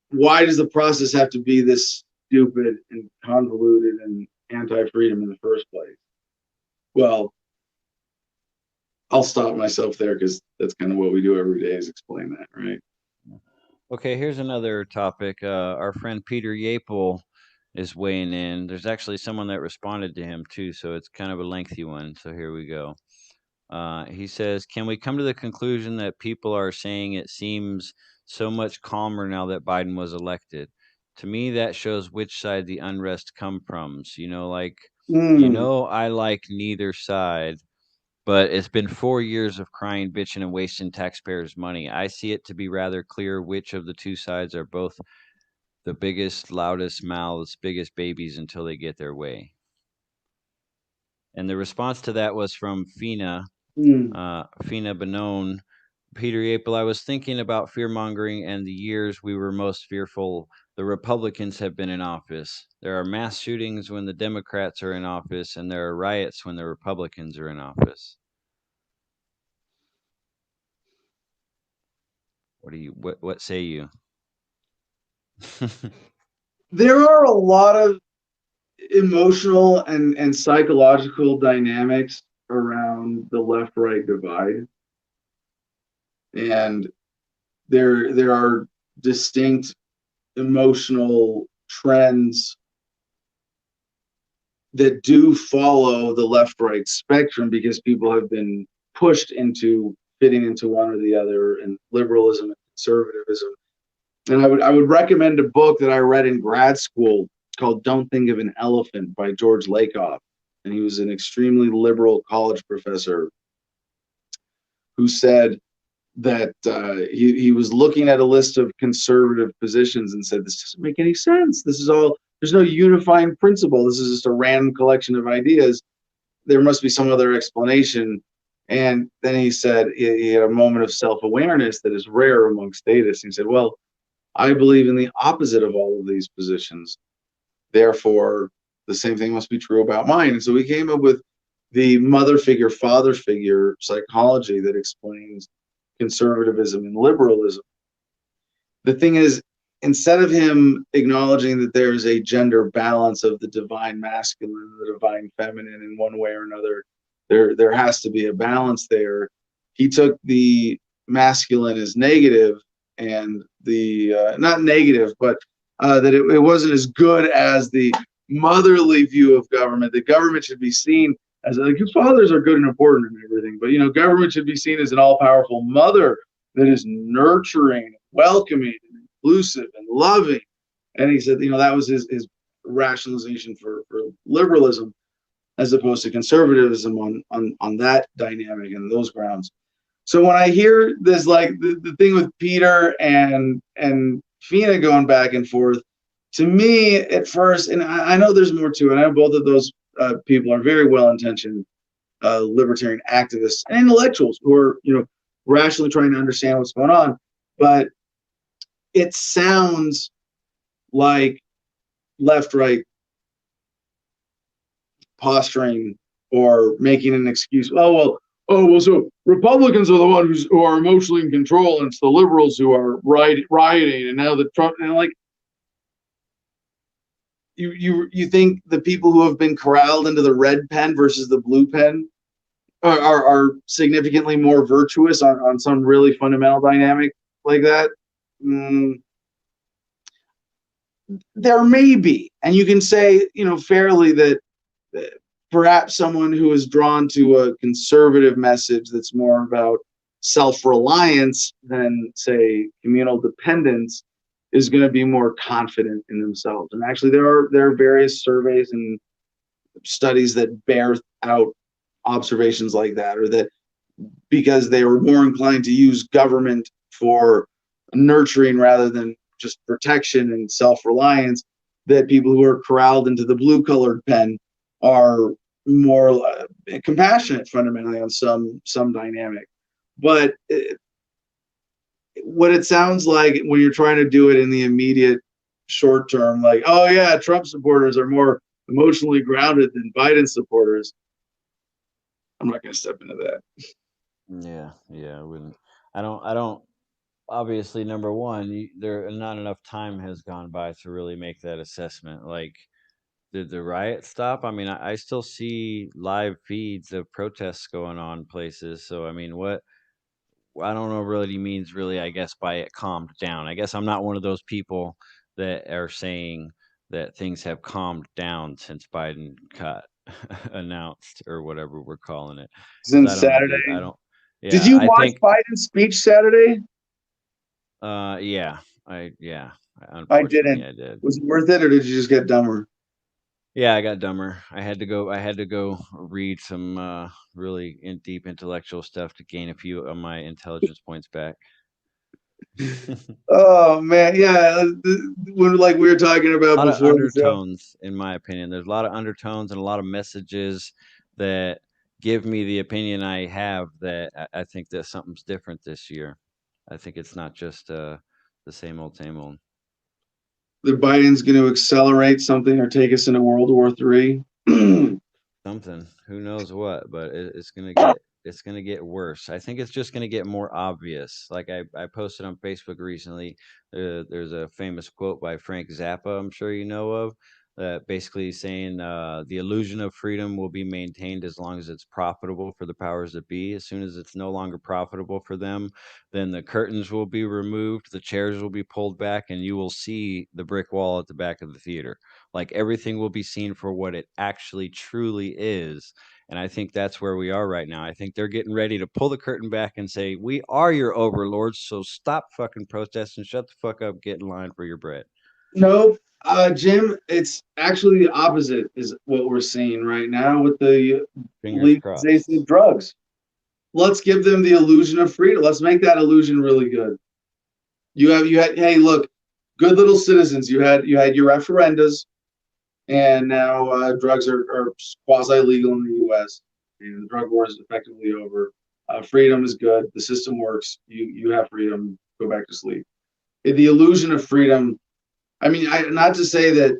why does the process have to be this stupid and convoluted and anti-freedom in the first place? Well, I'll stop myself there because that's kind of what we do every day is explain that, right? Okay, here's another topic. Our friend Peter Yapel is weighing in. There's actually someone that responded to him too, so it's kind of a lengthy one. So here we go. He says, can we come to the conclusion that people are saying it seems so much calmer now that Biden was elected? To me, that shows which side the unrest come from. I like neither side, but it's been 4 years of crying, bitching, and wasting taxpayers' money. I see it to be rather clear which of the two sides are both the biggest, loudest mouths, biggest babies until they get their way. And the response to that was from Fina Benone. Peter Yapel, I was thinking about fear-mongering and the years we were most fearful the Republicans have been in office. There are mass shootings when the Democrats are in office, and there are riots when the Republicans are in office. What say you? There are a lot of emotional and psychological dynamics around the left-right divide, and there are distinct emotional trends that do follow the left-right spectrum because people have been pushed into fitting into one or the other, and liberalism and conservatism. And I would recommend a book that I read in grad school called "Don't Think of an Elephant" by George Lakoff, and he was an extremely liberal college professor who said that he was looking at a list of conservative positions and said, this doesn't make any sense. This is all, there's no unifying principle. This is just a random collection of ideas. There must be some other explanation. And then he said he had a moment of self-awareness that is rare among statists. He said, well, I believe in the opposite of all of these positions. Therefore, the same thing must be true about mine. And so we came up with the mother figure, father figure psychology that explains conservatism and liberalism. The thing is, instead of him acknowledging that there's a gender balance of the divine masculine and the divine feminine in one way or another, there has to be a balance there. He took the masculine as negative, and the not negative, but that it wasn't as good as the motherly view of government. The government should be seen as, like, fathers are good and important and everything, but government should be seen as an all-powerful mother that is nurturing, welcoming, and inclusive and loving. And he said, that was his rationalization for liberalism, as opposed to conservatism on that dynamic and those grounds. So when I hear this, like the thing with Peter and Fina going back and forth, to me at first, and I know there's more to it. I know both of those people are very well-intentioned libertarian activists and intellectuals who are, rationally trying to understand what's going on. But it sounds like left-right posturing or making an excuse. Oh well, so Republicans are the ones who are emotionally in control, and it's the liberals who are rioting, and now the Trump, and like, you think the people who have been corralled into the red pen versus the blue pen are significantly more virtuous on some really fundamental dynamic like that? There may be, and you can say, fairly that perhaps someone who is drawn to a conservative message that's more about self-reliance than, say, communal dependence is going to be more confident in themselves. And actually, there are various surveys and studies that bear out observations like that, or that because they were more inclined to use government for nurturing rather than just protection and self-reliance, that people who are corralled into the blue-colored pen are more compassionate fundamentally on some dynamic. But what it sounds like when you're trying to do it in the immediate short term, like, oh yeah, Trump supporters are more emotionally grounded than Biden supporters, I'm not going to step into that. Yeah, I wouldn't. I don't. Obviously, number one, there not enough time has gone by to really make that assessment. Like, did the riot stop? I mean, I still see live feeds of protests going on places. So, I mean, what I don't know really means really, I guess, by it calmed down. I guess I'm not one of those people that are saying that things have calmed down since Biden got announced or whatever we're calling it. Because Since I don't know, dude. Saturday, I don't. did Yeah, you I watch think. Biden's speech Saturday? Yeah. I Unfortunately, didn't. I did. Was it worth it, or did you just get dumber? Yeah, I got dumber. I had to go read some really deep intellectual stuff to gain a few of my intelligence points back. Oh man, yeah. When, like we were talking about A lot of before the show. undertones, in my opinion. There's a lot of undertones and a lot of messages that give me the opinion I have that I think that something's different this year. I think it's not just the same old, same old. That Biden's going to accelerate something or take us into World War III. Something. Who knows what, but it's going to get It's going to get worse. I think it's just going to get more obvious. Like I posted on Facebook recently, there's a famous quote by Frank Zappa, I'm sure you know of, basically saying the illusion of freedom will be maintained as long as it's profitable for the powers that be. As soon as it's no longer profitable for them, then the curtains will be removed, the chairs will be pulled back, and you will see the brick wall at the back of the theater. Like everything will be seen for what it actually truly is. And I think that's where we are right now. I think they're getting ready to pull the curtain back and say, we are your overlords, so stop fucking protesting, shut the fuck up, get in line for your bread. No, Jim, it's actually the opposite is what we're seeing right now with the Fingers crossed. legalization of drugs. Let's give them the illusion of freedom. Let's make that illusion really good. You had, hey, look, good little citizens. You had your referendas, and now drugs are quasi legal in the U.S. and the drug war is effectively over. Freedom is good. The system works. You have freedom. Go back to sleep. The illusion of freedom. I mean, not to say that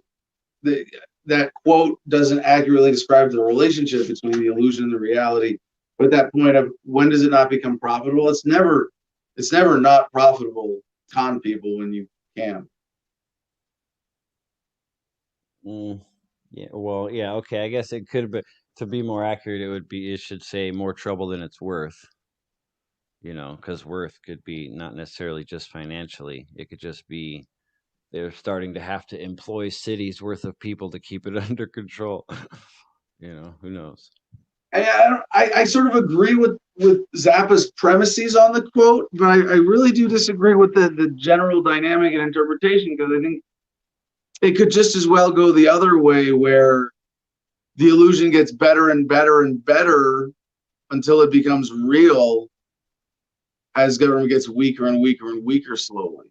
that quote doesn't accurately describe the relationship between the illusion and the reality, but that point of when does it not become profitable? It's never not profitable to con people when you can. Yeah, well, yeah, okay. I guess it could be, to be more accurate, it should say more trouble than it's worth. You know, because worth could be not necessarily just financially. It could just be they're starting to have to employ cities worth of people to keep it under control. You know, who knows? I sort of agree with Zappa's premises on the quote, but I really do disagree with the general dynamic and interpretation, because I think it could just as well go the other way, where the illusion gets better and better and better until it becomes real as government gets weaker and weaker and weaker slowly.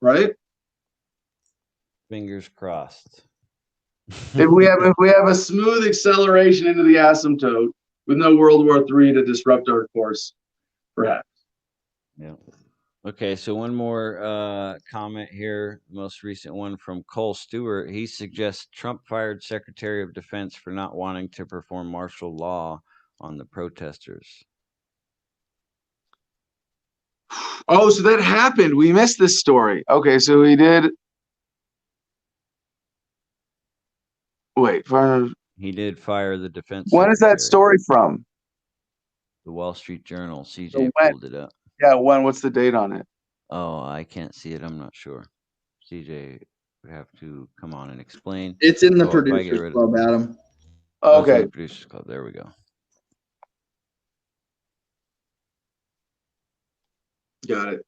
Right? Fingers crossed. If we have a smooth acceleration into the asymptote with no World War III to disrupt our course, perhaps. Yeah. Okay, so one more comment here, most recent one from Cole Stewart. He suggests Trump fired Secretary of Defense for not wanting to perform martial law on the protesters. Oh, so that happened. We missed this story. Okay, so he did. Wait, he did fire the defense. When is that story from? The Wall Street Journal. CJ pulled it up. Yeah, when? What's the date on it? Oh, I can't see it. I'm not sure. CJ would have to come on and explain. It's in the Producers Club, Adam. Okay. The Producers Club. There we go. Got it.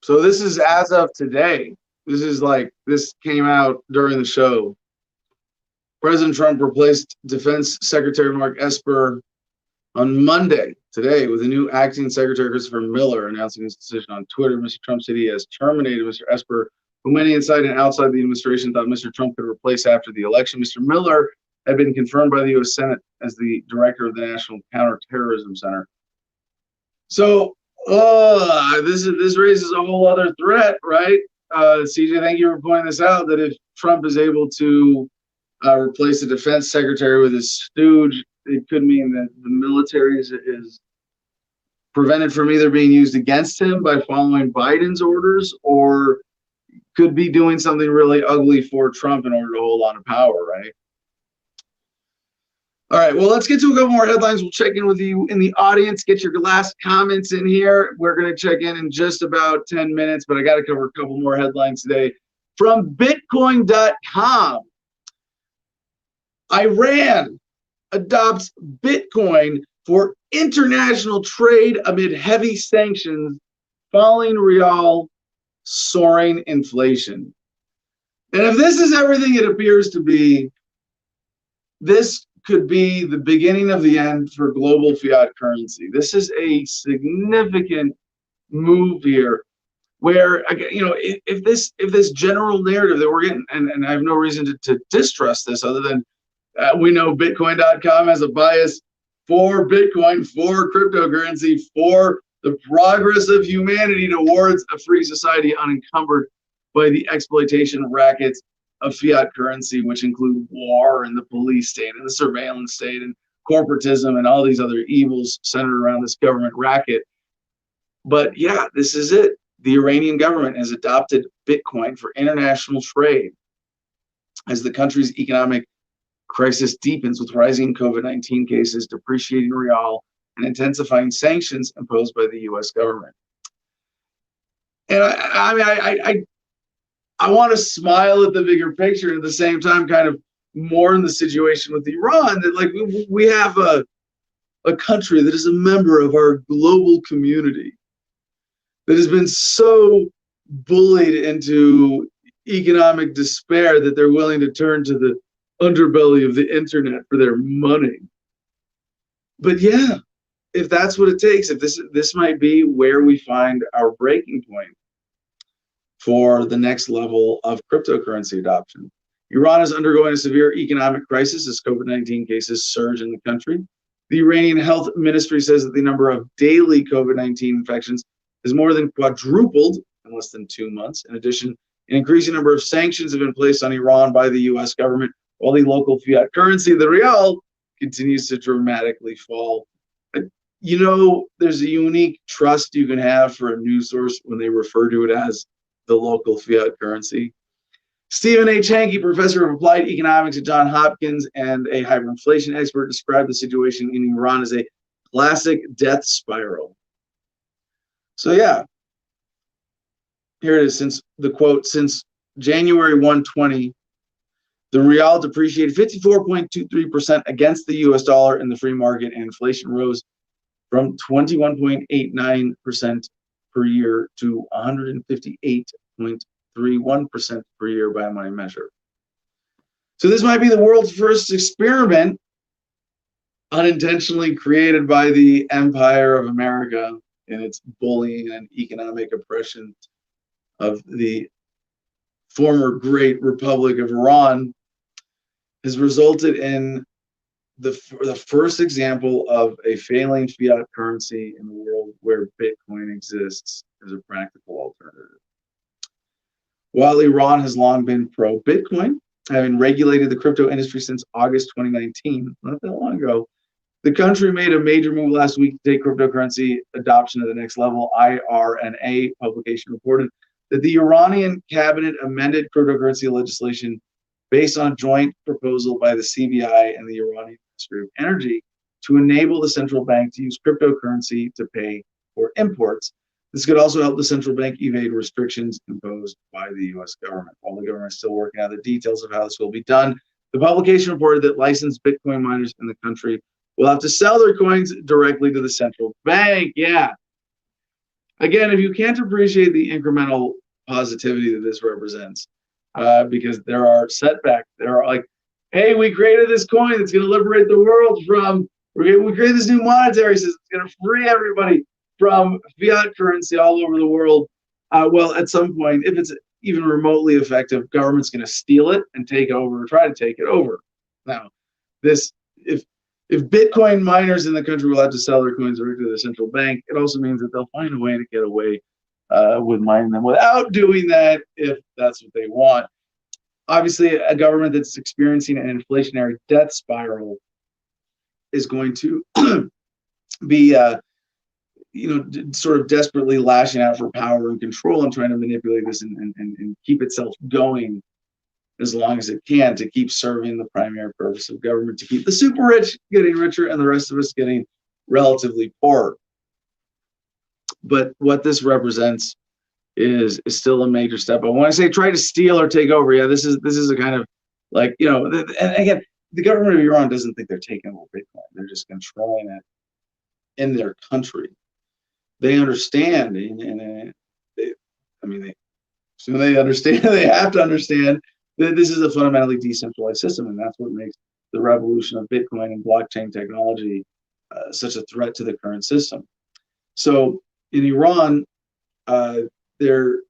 So this is as of today. This came out during the show. President Trump replaced Defense Secretary Mark Esper on Monday, today, with a new acting Secretary Christopher Miller announcing his decision on Twitter. Mr. Trump said he has terminated Mr. Esper, who many inside and outside the administration thought Mr. Trump could replace after the election. Mr. Miller had been confirmed by the U.S. Senate as the director of the National Counterterrorism Center. So this raises a whole other threat, right? CJ, thank you for pointing this out, that if Trump is able to replace the defense secretary with his stooge, it could mean that the military is prevented from either being used against him by following Biden's orders, or could be doing something really ugly for Trump in order to hold on to power, right? All right, well, let's get to a couple more headlines. We'll check in with you in the audience. Get your last comments in here. We're going to check in just about 10 minutes, but I got to cover a couple more headlines today. From Bitcoin.com, Iran adopts Bitcoin for international trade amid heavy sanctions, falling rial, soaring inflation. And if this is everything it appears to be, this could be the beginning of the end for global fiat currency. This is a significant move here, where, you know, if this general narrative that we're getting, and I have no reason to distrust this, other than we know Bitcoin.com has a bias for Bitcoin, for cryptocurrency, for the progress of humanity towards a free society unencumbered by the exploitation rackets of fiat currency, which include war and the police state and the surveillance state and corporatism and all these other evils centered around this government racket. But yeah, this is it. The Iranian government has adopted Bitcoin for international trade as the country's economic crisis deepens with rising COVID-19 cases, depreciating real, and intensifying sanctions imposed by the U.S. government. And I want to smile at the bigger picture, and at the same time kind of mourn the situation with Iran, that like we have a country that is a member of our global community that has been so bullied into economic despair that they're willing to turn to the underbelly of the internet for their money. But yeah, if that's what it takes, if this might be where we find our breaking point for the next level of cryptocurrency adoption. Iran is undergoing a severe economic crisis as COVID-19 cases surge in the country. The Iranian health ministry says that the number of daily COVID-19 infections has more than quadrupled in less than 2 months. In addition, an increasing number of sanctions have been placed on Iran by the U.S. government, while the local fiat currency, the rial, continues to dramatically fall. You know, there's a unique trust you can have for a news source when they refer to it as the local fiat currency. Stephen H. Hankey, professor of applied economics at Johns Hopkins and a hyperinflation expert, described the situation in Iran as a classic death spiral. So yeah, here it is. Since the quote, since January 120, the rial depreciated 54.23% against the US dollar in the free market, and inflation rose from 21.89% per year to 158.31% per year by my measure. So this might be the world's first experiment unintentionally created by the Empire of America in its bullying and economic oppression of the former great Republic of Iran, has resulted in the first example of a failing fiat currency in the world where Bitcoin exists as a practical alternative. While Iran has long been pro-Bitcoin, having regulated the crypto industry since August 2019, not that long ago, the country made a major move last week to take cryptocurrency adoption to the next level. IRNA publication reported that the Iranian cabinet amended cryptocurrency legislation based on a joint proposal by the CBI and the Iranian Ministry of Energy to enable the central bank to use cryptocurrency to pay for imports. This could also help the central bank evade restrictions imposed by the U.S. government. While the government is still working out the details of how this will be done, the publication reported that licensed Bitcoin miners in the country will have to sell their coins directly to the central bank. Yeah. Again, if you can't appreciate the incremental positivity that this represents, because there are setbacks. There are like, hey, we created this coin that's going to liberate the world from, we created this new monetary system. It's going to free everybody from fiat currency all over the world. Well, at some point, if it's even remotely effective, government's going to steal it and take over, or try to take it over. Now, this, if Bitcoin miners in the country will have to sell their coins directly to the central bank, it also means that they'll find a way to get away with mining them without doing that, if that's what they want. Obviously, a government that's experiencing an inflationary death spiral is going to be, sort of desperately lashing out for power and control and trying to manipulate this and keep itself going as long as it can to keep serving the primary purpose of government, to keep the super rich getting richer and the rest of us getting relatively poor. But what this represents is still a major step. But when I say try to steal or take over, yeah, this is a kind of like, and again, the government of Iran doesn't think they're taking over Bitcoin. They're just controlling it in their country. They understand, they understand. They have to understand that this is a fundamentally decentralized system, and that's what makes the revolution of Bitcoin and blockchain technology such a threat to the current system. So in Iran, they're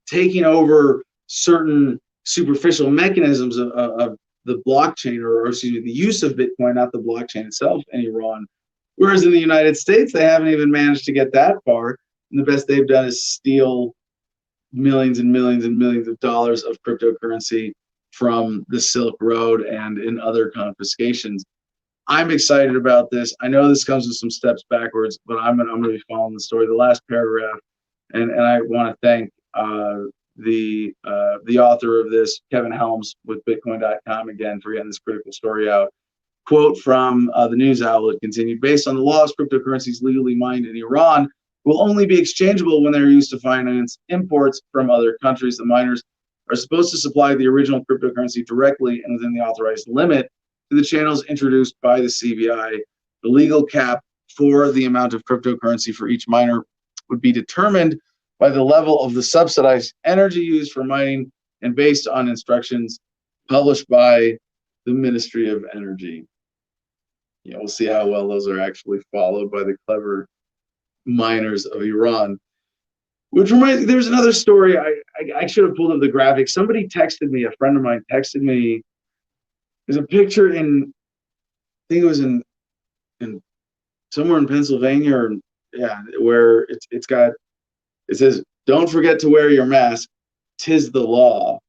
taking over certain superficial mechanisms of the blockchain, or excuse me, the use of Bitcoin, not the blockchain itself, in Iran. Whereas in the United States, they haven't even managed to get that far. And the best they've done is steal millions and millions and millions of dollars of cryptocurrency from the Silk Road and in other confiscations. I'm excited about this. I know this comes with some steps backwards, but I'm going to be following the story. The last paragraph, and I want to thank the author of this, Kevin Helms with Bitcoin.com, again for getting this critical story out. Quote from the news outlet continued: based on the laws, cryptocurrencies legally mined in Iran will only be exchangeable when they're used to finance imports from other countries. The miners are supposed to supply the original cryptocurrency directly and within the authorized limit to the channels introduced by the CBI. The legal cap for the amount of cryptocurrency for each miner would be determined by the level of the subsidized energy used for mining and based on instructions published by the Ministry of Energy. Yeah, we'll see how well those are actually followed by the clever miners of Iran. Which reminds me, there's another story. I should have pulled up the graphic. Somebody texted me, a friend of mine texted me. There's a picture in, I think it was in somewhere in Pennsylvania, or where it says, "Don't forget to wear your mask. 'Tis the law."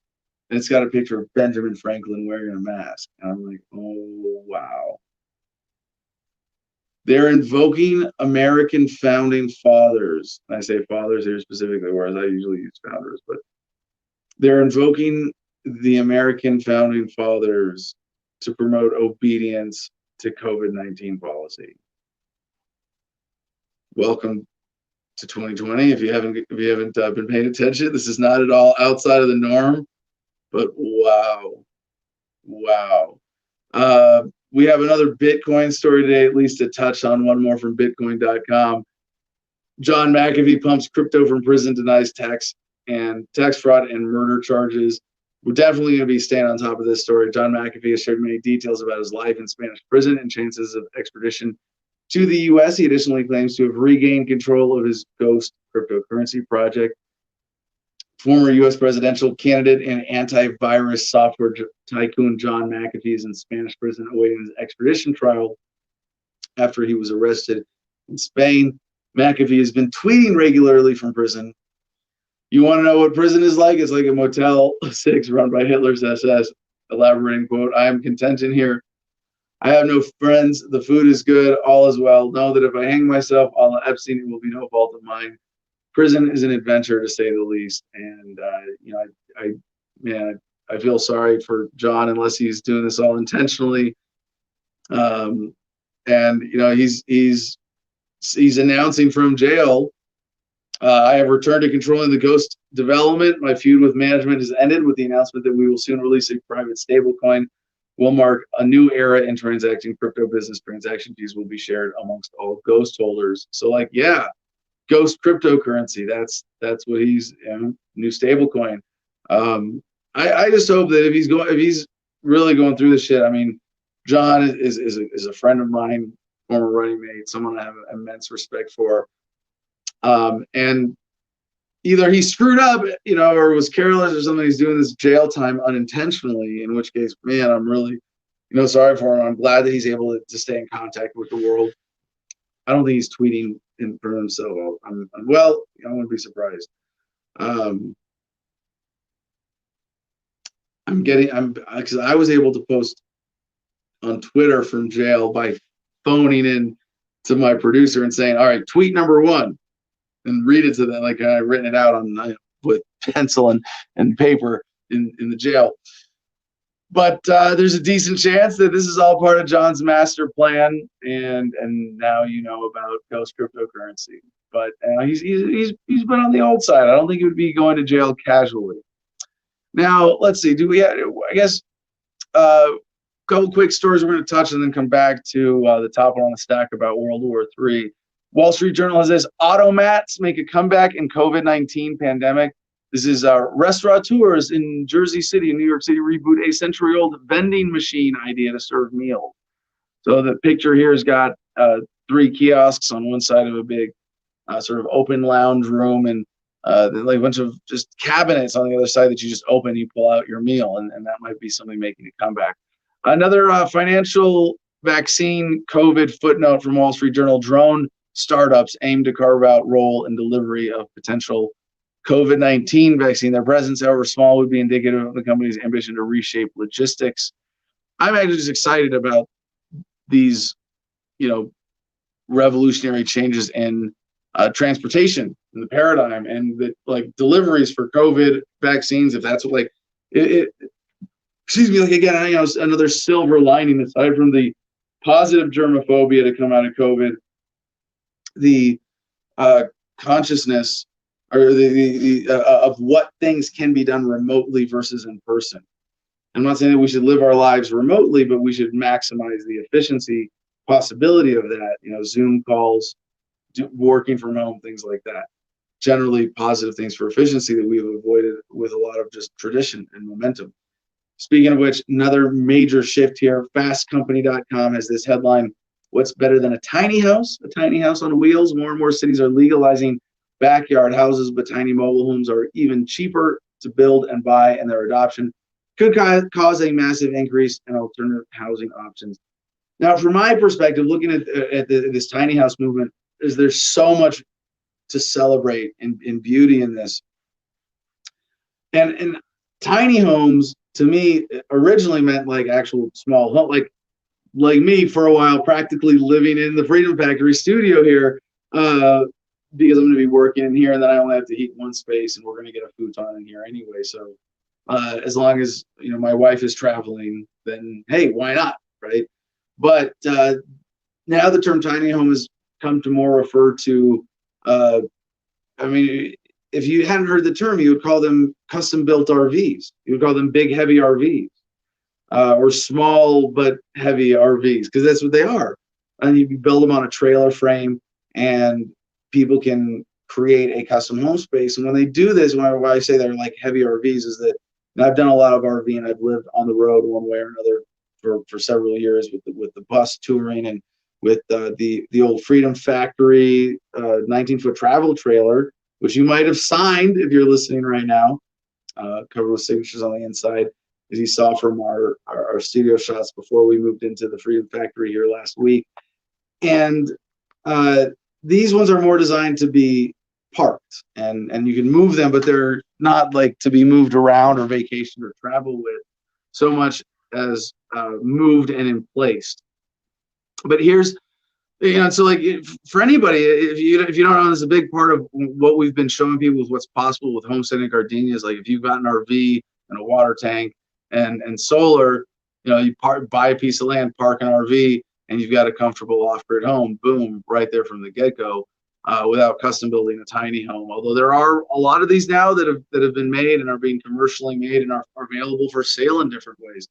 And it's got a picture of Benjamin Franklin wearing a mask. And I'm like, oh wow. They're invoking American founding fathers. And I say fathers here specifically, whereas I usually use founders, but they're invoking the American founding fathers to promote obedience to COVID-19 policy. Welcome to 2020. If you haven't been paying attention, this is not at all outside of the norm, but wow. We have another Bitcoin story today, at least to touch on one more from Bitcoin.com. John McAfee pumps crypto from prison, denies tax fraud and murder charges. We're definitely going to be staying on top of this story. John McAfee has shared many details about his life in Spanish prison and chances of extradition to the U.S. He additionally claims to have regained control of his ghost cryptocurrency project. Former U.S. presidential candidate and antivirus software tycoon John McAfee is in Spanish prison awaiting his extradition trial after he was arrested in Spain. McAfee has been tweeting regularly from prison. You want to know what prison is like? It's like a Motel 6 run by Hitler's SS. Elaborating, quote, "I am content in here. I have no friends. The food is good. All is well. Know that if I hang myself, a la Epstein, it will be no fault of mine. Prison is an adventure, to say the least." And I feel sorry for John, unless he's doing this all intentionally. And he's announcing from jail, "I have returned to controlling the ghost development. My feud with management has ended with the announcement that we will soon release a private stablecoin. Will mark a new era in transacting crypto business. Transaction fees will be shared amongst all ghost holders." So, ghost cryptocurrency. That's what he's new stablecoin. I just hope that if he's really going through this shit. I mean, John is a friend of mine, former running mate, someone I have immense respect for. And either he screwed up, or was careless or something. He's doing this jail time unintentionally, in which case, man, I'm really, sorry for him. I'm glad that he's able to stay in contact with the world. I don't think he's tweeting for himself. I wouldn't be surprised. Because I was able to post on Twitter from jail by phoning in to my producer and saying, "All right, tweet number 1," and read it to them. Like I written it out with pencil and paper in the jail. But there's a decent chance that this is all part of John's master plan, and now you know about ghost cryptocurrency. But he's been on the old side. I don't think he would be going to jail casually. Now let's see. I guess a couple quick stories we're going to touch and then come back to the top one on the stack about World War III. Wall Street Journal has this: automats make a comeback in COVID-19 pandemic. This is restaurateurs in Jersey City and New York City reboot a century-old vending machine idea to serve meals. So the picture here has got 3 kiosks on one side of a big sort of open lounge room, and a bunch of just cabinets on the other side that you just open, you pull out your meal, and that might be something making a comeback. Another financial vaccine COVID footnote from Wall Street Journal: drone startups aim to carve out role in delivery of potential COVID-19 vaccine. Their presence, however small, would be indicative of the company's ambition to reshape logistics. I'm actually just excited about these, revolutionary changes in transportation in the paradigm, and that like deliveries for COVID vaccines, if that's what excuse me, again, another silver lining aside from the positive germophobia to come out of COVID, the consciousness or the of what things can be done remotely versus in person. I'm not saying that we should live our lives remotely, but we should maximize the efficiency possibility of that. Zoom calls, working from home, things like that. Generally positive things for efficiency that we've avoided with a lot of just tradition and momentum. Speaking of which, another major shift here. Fastcompany.com has this headline: "What's better than a tiny house? A tiny house on wheels." More and more cities are legalizing backyard houses, but tiny mobile homes are even cheaper to build and buy, and their adoption could cause a massive increase in alternative housing options. Now, from my perspective, looking at this tiny house movement, there's so much to celebrate in beauty in this. And tiny homes, to me, originally meant like actual small home, like me for a while, practically living in the Freedom Factory studio here, because I'm going to be working in here, and then I only have to heat one space, and we're going to get a futon in here anyway. So as long as my wife is traveling, then hey, why not, right? But now the term tiny home has come to more refer to, if you hadn't heard the term, you would call them custom-built RVs. You would call them big, heavy RVs, or small but heavy RVs, because that's what they are. And you build them on a trailer frame, and people can create a custom home space. And when they do this, when I say they're like heavy RVs, is that I've done a lot of RV, and I've lived on the road one way or another for several years with the bus touring, and with the old Freedom Factory 19-foot travel trailer, which you might have signed if you're listening right now, covered with signatures on the inside, as you saw from our studio shots before we moved into the Freedom Factory here last week. And these ones are more designed to be parked, and you can move them, but they're not like to be moved around or vacation or travel with so much as moved and in place. But here's, so like for anybody, if you don't know, this is a big part of what we've been showing people with what's possible with homesteading gardenias. Like if you've got an RV and a water tank and solar, you buy a piece of land, park an RV, and you've got a comfortable off-grid home, boom, right there from the get-go, without custom building a tiny home. Although there are a lot of these now that have been made and are being commercially made and are available for sale in different ways.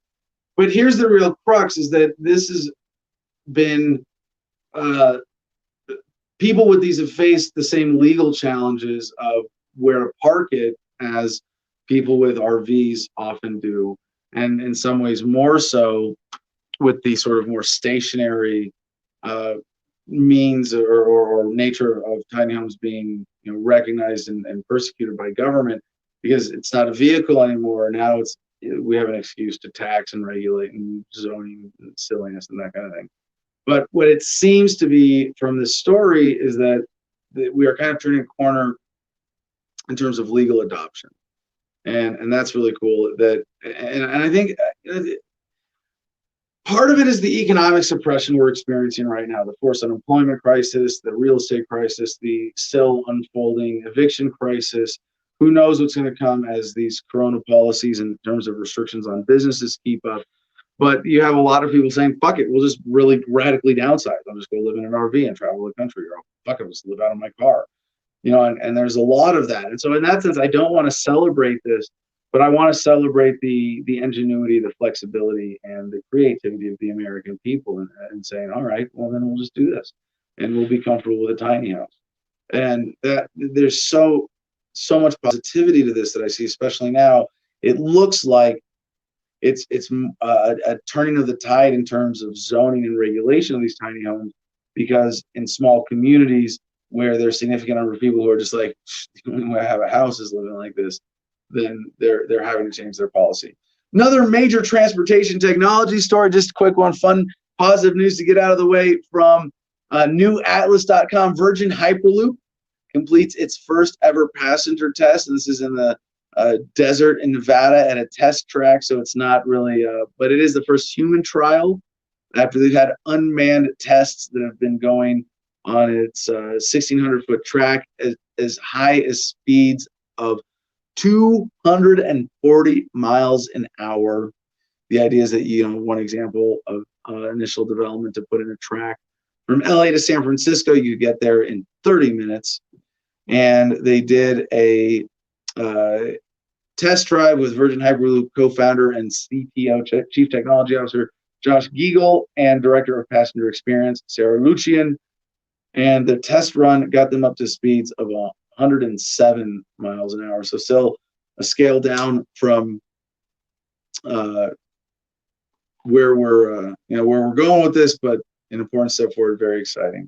But here's the real crux, is that this has been, people with these have faced the same legal challenges of where to park it as people with RVs often do, and in some ways more so with the sort of more stationary means or nature of tiny homes being recognized and persecuted by government, because it's not a vehicle anymore. Now we have an excuse to tax and regulate and zoning and silliness and that kind of thing. But what it seems to be from this story is that we are kind of turning a corner in terms of legal adoption, and that's really cool. And I think part of it is the economic suppression we're experiencing right now, the forced unemployment crisis, the real estate crisis, the still unfolding eviction crisis. Who knows what's going to come as these corona policies in terms of restrictions on businesses keep up. But you have a lot of people saying, fuck it, we'll just really radically downsize. I'll just go live in an RV and travel the country, or fuck it, I'll just live out of my car. And there's a lot of that. And so in that sense, I don't want to celebrate this, but I want to celebrate the ingenuity, the flexibility, and the creativity of the American people, and saying, all right, well, then we'll just do this, and we'll be comfortable with a tiny house. And that there's so much positivity to this that I see, especially now. It looks like it's a turning of the tide in terms of zoning and regulation of these tiny homes, because in small communities where there's a significant number of people who are just like, the only way I have a house is living like this, then they're having to change their policy. Another major transportation technology story, just a quick one, fun, positive news to get out of the way from newatlas.com. Virgin Hyperloop completes its first ever passenger test. And this is in the desert in Nevada at a test track. So it's not really, but it is the first human trial after they've had unmanned tests that have been going on its 1,600-foot track as high as speeds of 240 miles an hour. The idea is that, one example of initial development to put in a track from LA to San Francisco, you get there in 30 minutes. And they did a test drive with Virgin Hyperloop co-founder and CTO, Chief Technology Officer, Josh Giegel, and Director of Passenger Experience, Sarah Lucian. And the test run got them up to speeds of 107 miles an hour. So still a scale down from where we're going with this, but an important step forward, very exciting.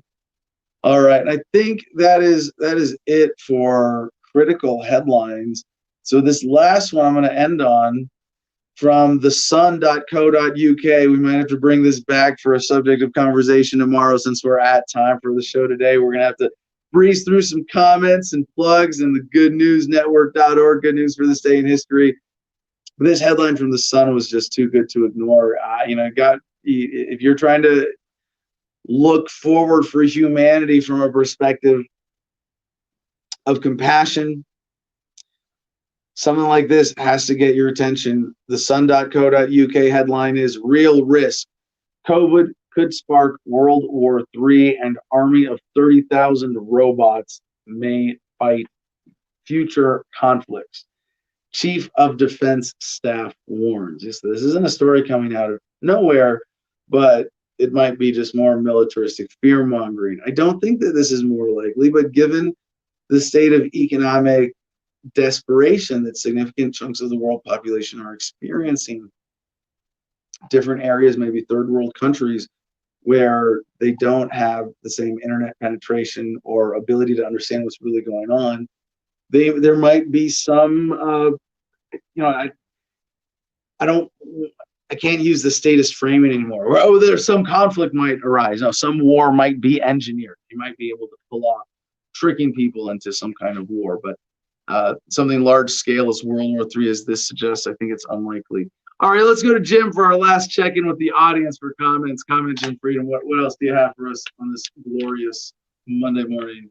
All right, and I think that is it for critical headlines. So this last one I'm going to end on from thesun.co.uk. We might have to bring this back for a subject of conversation tomorrow since we're at time for the show today. We're going to have to breeze through some comments and plugs and the goodnewsnetwork.org, good news for this day in history. This headline from The Sun was just too good to ignore. If you're trying to look forward for humanity from a perspective of compassion, something like this has to get your attention. The sun.co.uk headline is Real Risk. COVID could spark World War III and army of 30,000 robots may fight future conflicts. Chief of Defense Staff warns. This isn't a story coming out of nowhere, but it might be just more militaristic fear-mongering. I don't think that this is more likely, but given the state of economic desperation that significant chunks of the world population are experiencing, different areas, maybe third world countries, where they don't have the same internet penetration or ability to understand what's really going on, there might be some, I can't use the statist framing anymore. There's some conflict might arise. No, some war might be engineered. You might be able to pull off tricking people into some kind of war, but something large scale as World War III as this suggests, I think it's unlikely. All right, let's go to Jim for our last check-in with the audience for comments. Comment, Jim Freedom. What else do you have for us on this glorious Monday morning?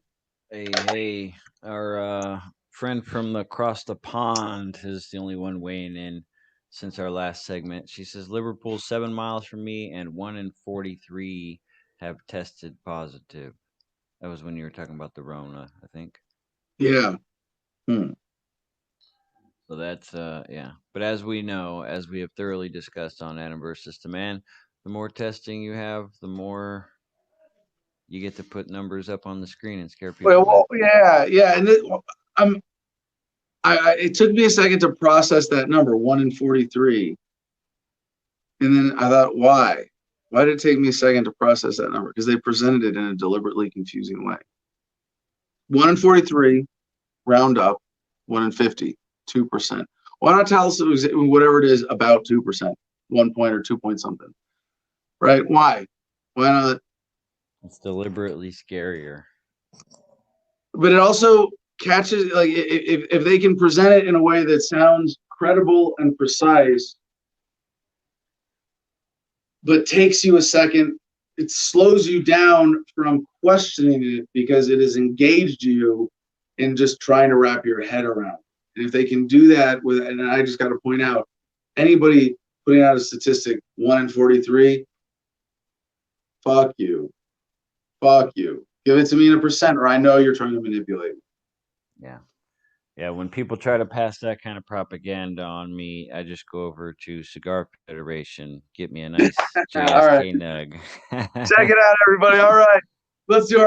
Hey, our friend from across the pond is the only one weighing in since our last segment. She says, Liverpool's 7 miles from me and 1 in 43 have tested positive. That was when you were talking about the Rona, I think. Yeah. So that's, yeah. But as we know, as we have thoroughly discussed on Adam versus the Man, the more testing you have, the more you get to put numbers up on the screen and scare people. Well, yeah. And it took me a second to process that number, 1 in 43. And then I thought, why? Why did it take me a second to process that number? Because they presented it in a deliberately confusing way. 1 in 43, round up, 1 in 50, 2%. Why not tell us it was whatever it is, about 2%, 1 point or 2 point something, right? Why not? It's deliberately scarier. But it also catches, like, if they can present it in a way that sounds credible and precise, but takes you a second, it slows you down from questioning it because it has engaged you in just trying to wrap your head around. And if they can do that with, and I just got to point out, anybody putting out a statistic 1 in 43, fuck you. Give it to me in a percent, or I know you're trying to manipulate me. Yeah. When people try to pass that kind of propaganda on me, I just go over to Cigar Federation, get me a nice JSK nug. Check it out, everybody. All right. Let's do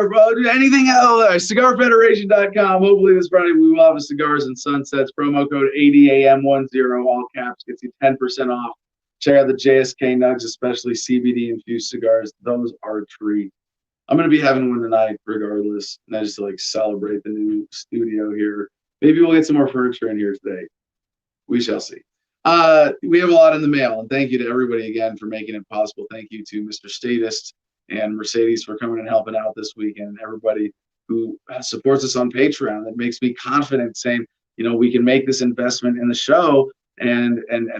anything else. CigarFederation.com. Hopefully this Friday we will have a Cigars and Sunsets promo code ADAM10, all caps, gets you 10% off. Check out the JSK nugs, especially CBD infused cigars. Those are a treat. I'm going to be having one tonight regardless. And I just to celebrate the new studio here. Maybe we'll get some more furniture in here today. We shall see. We have a lot in the mail, and thank you to everybody again for making it possible. Thank you to Mr. Statist and Mercedes for coming and helping out this weekend. Everybody who supports us on Patreon. That makes me confident saying, you know, we can make this investment in the show and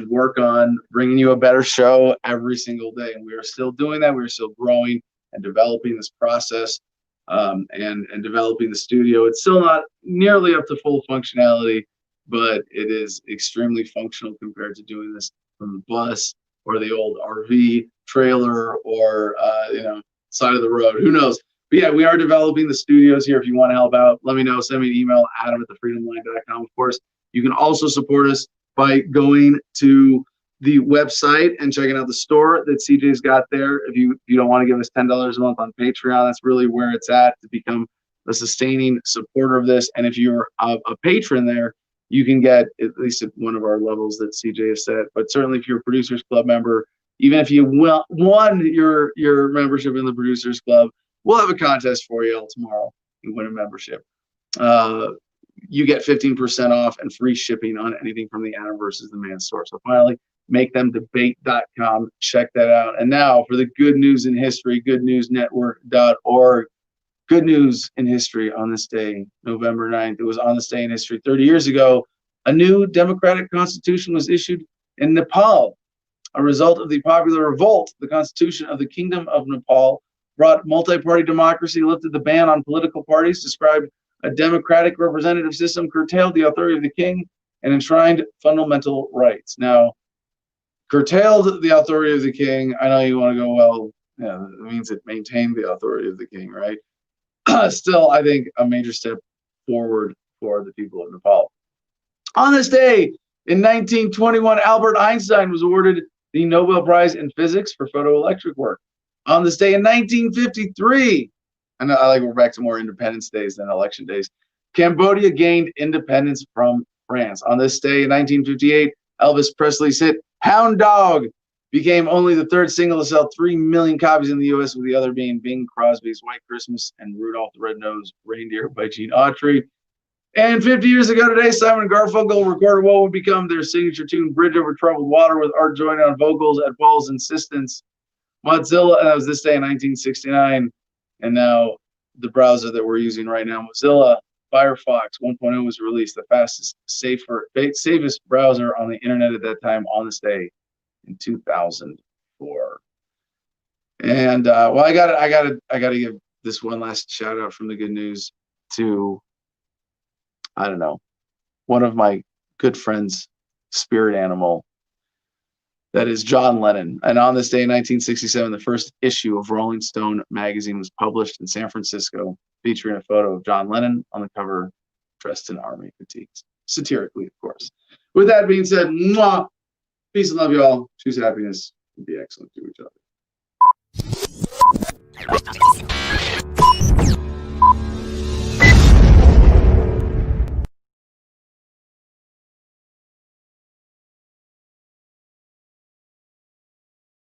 work on bringing you a better show every single day. And we are still doing that. We're still growing and developing this process, and developing the studio. It's still not nearly up to full functionality, but it is extremely functional compared to doing this from the bus or the old RV trailer or side of the road. Who knows? But yeah, we are developing the studios here. If you want to help out, let me know. Send me an email, adam@thefreedomline.com. Of course, you can also support us by going to the website and checking out the store that CJ's got there. If you don't want to give us $10 a month on Patreon, that's really where it's at to become a sustaining supporter of this. And if you're a patron there, you can get at least at one of our levels that CJ has set. But certainly if you're a Producers Club member, even if you won your membership in the Producers Club, we'll have a contest for you tomorrow. You win a membership. You get 15% off and free shipping on anything from the Adam versus the Man store. So finally, makethemdebate.com. Check that out. And now for the good news in history, goodnewsnetwork.org. Good news in history on this day, November 9th. It was on this day in history 30 years ago. A new democratic constitution was issued in Nepal. A result of the popular revolt, the Constitution of the Kingdom of Nepal brought multi-party democracy, lifted the ban on political parties, described a democratic representative system, curtailed the authority of the king, and enshrined fundamental rights. Now, curtailed the authority of the king. I know you want to go, well, yeah, it means it maintained the authority of the king, right? Still, I think a major step forward for the people of Nepal. On this day, in 1921, Albert Einstein was awarded the Nobel Prize in Physics for photoelectric work. On this day in 1953, I know I like we're back to more Independence Days than election days, Cambodia gained independence from France. On this day in 1958, Elvis Presley's hit Hound Dog became only the third single to sell 3 million copies in the U.S., with the other being Bing Crosby's White Christmas and Rudolph the Red-Nosed Reindeer by Gene Autry. And 50 years ago today, Simon and Garfunkel recorded what would become their signature tune, Bridge Over Troubled Water, with Art joining on vocals at Paul's insistence. Mozilla, and that was this day in 1969. And now the browser that we're using right now, Mozilla Firefox 1.0 was released, the fastest, safest browser on the internet at that time on this day in 2004. And well, I gotta give this one last shout out from the good news to, I don't know, one of my good friends' spirit animal. That is John Lennon. And on this day in 1967, the first issue of Rolling Stone magazine was published in San Francisco, featuring a photo of John Lennon on the cover, dressed in army fatigues. Satirically, of course. With that being said, mwah, peace and love, y'all. Choose happiness and be excellent to each other.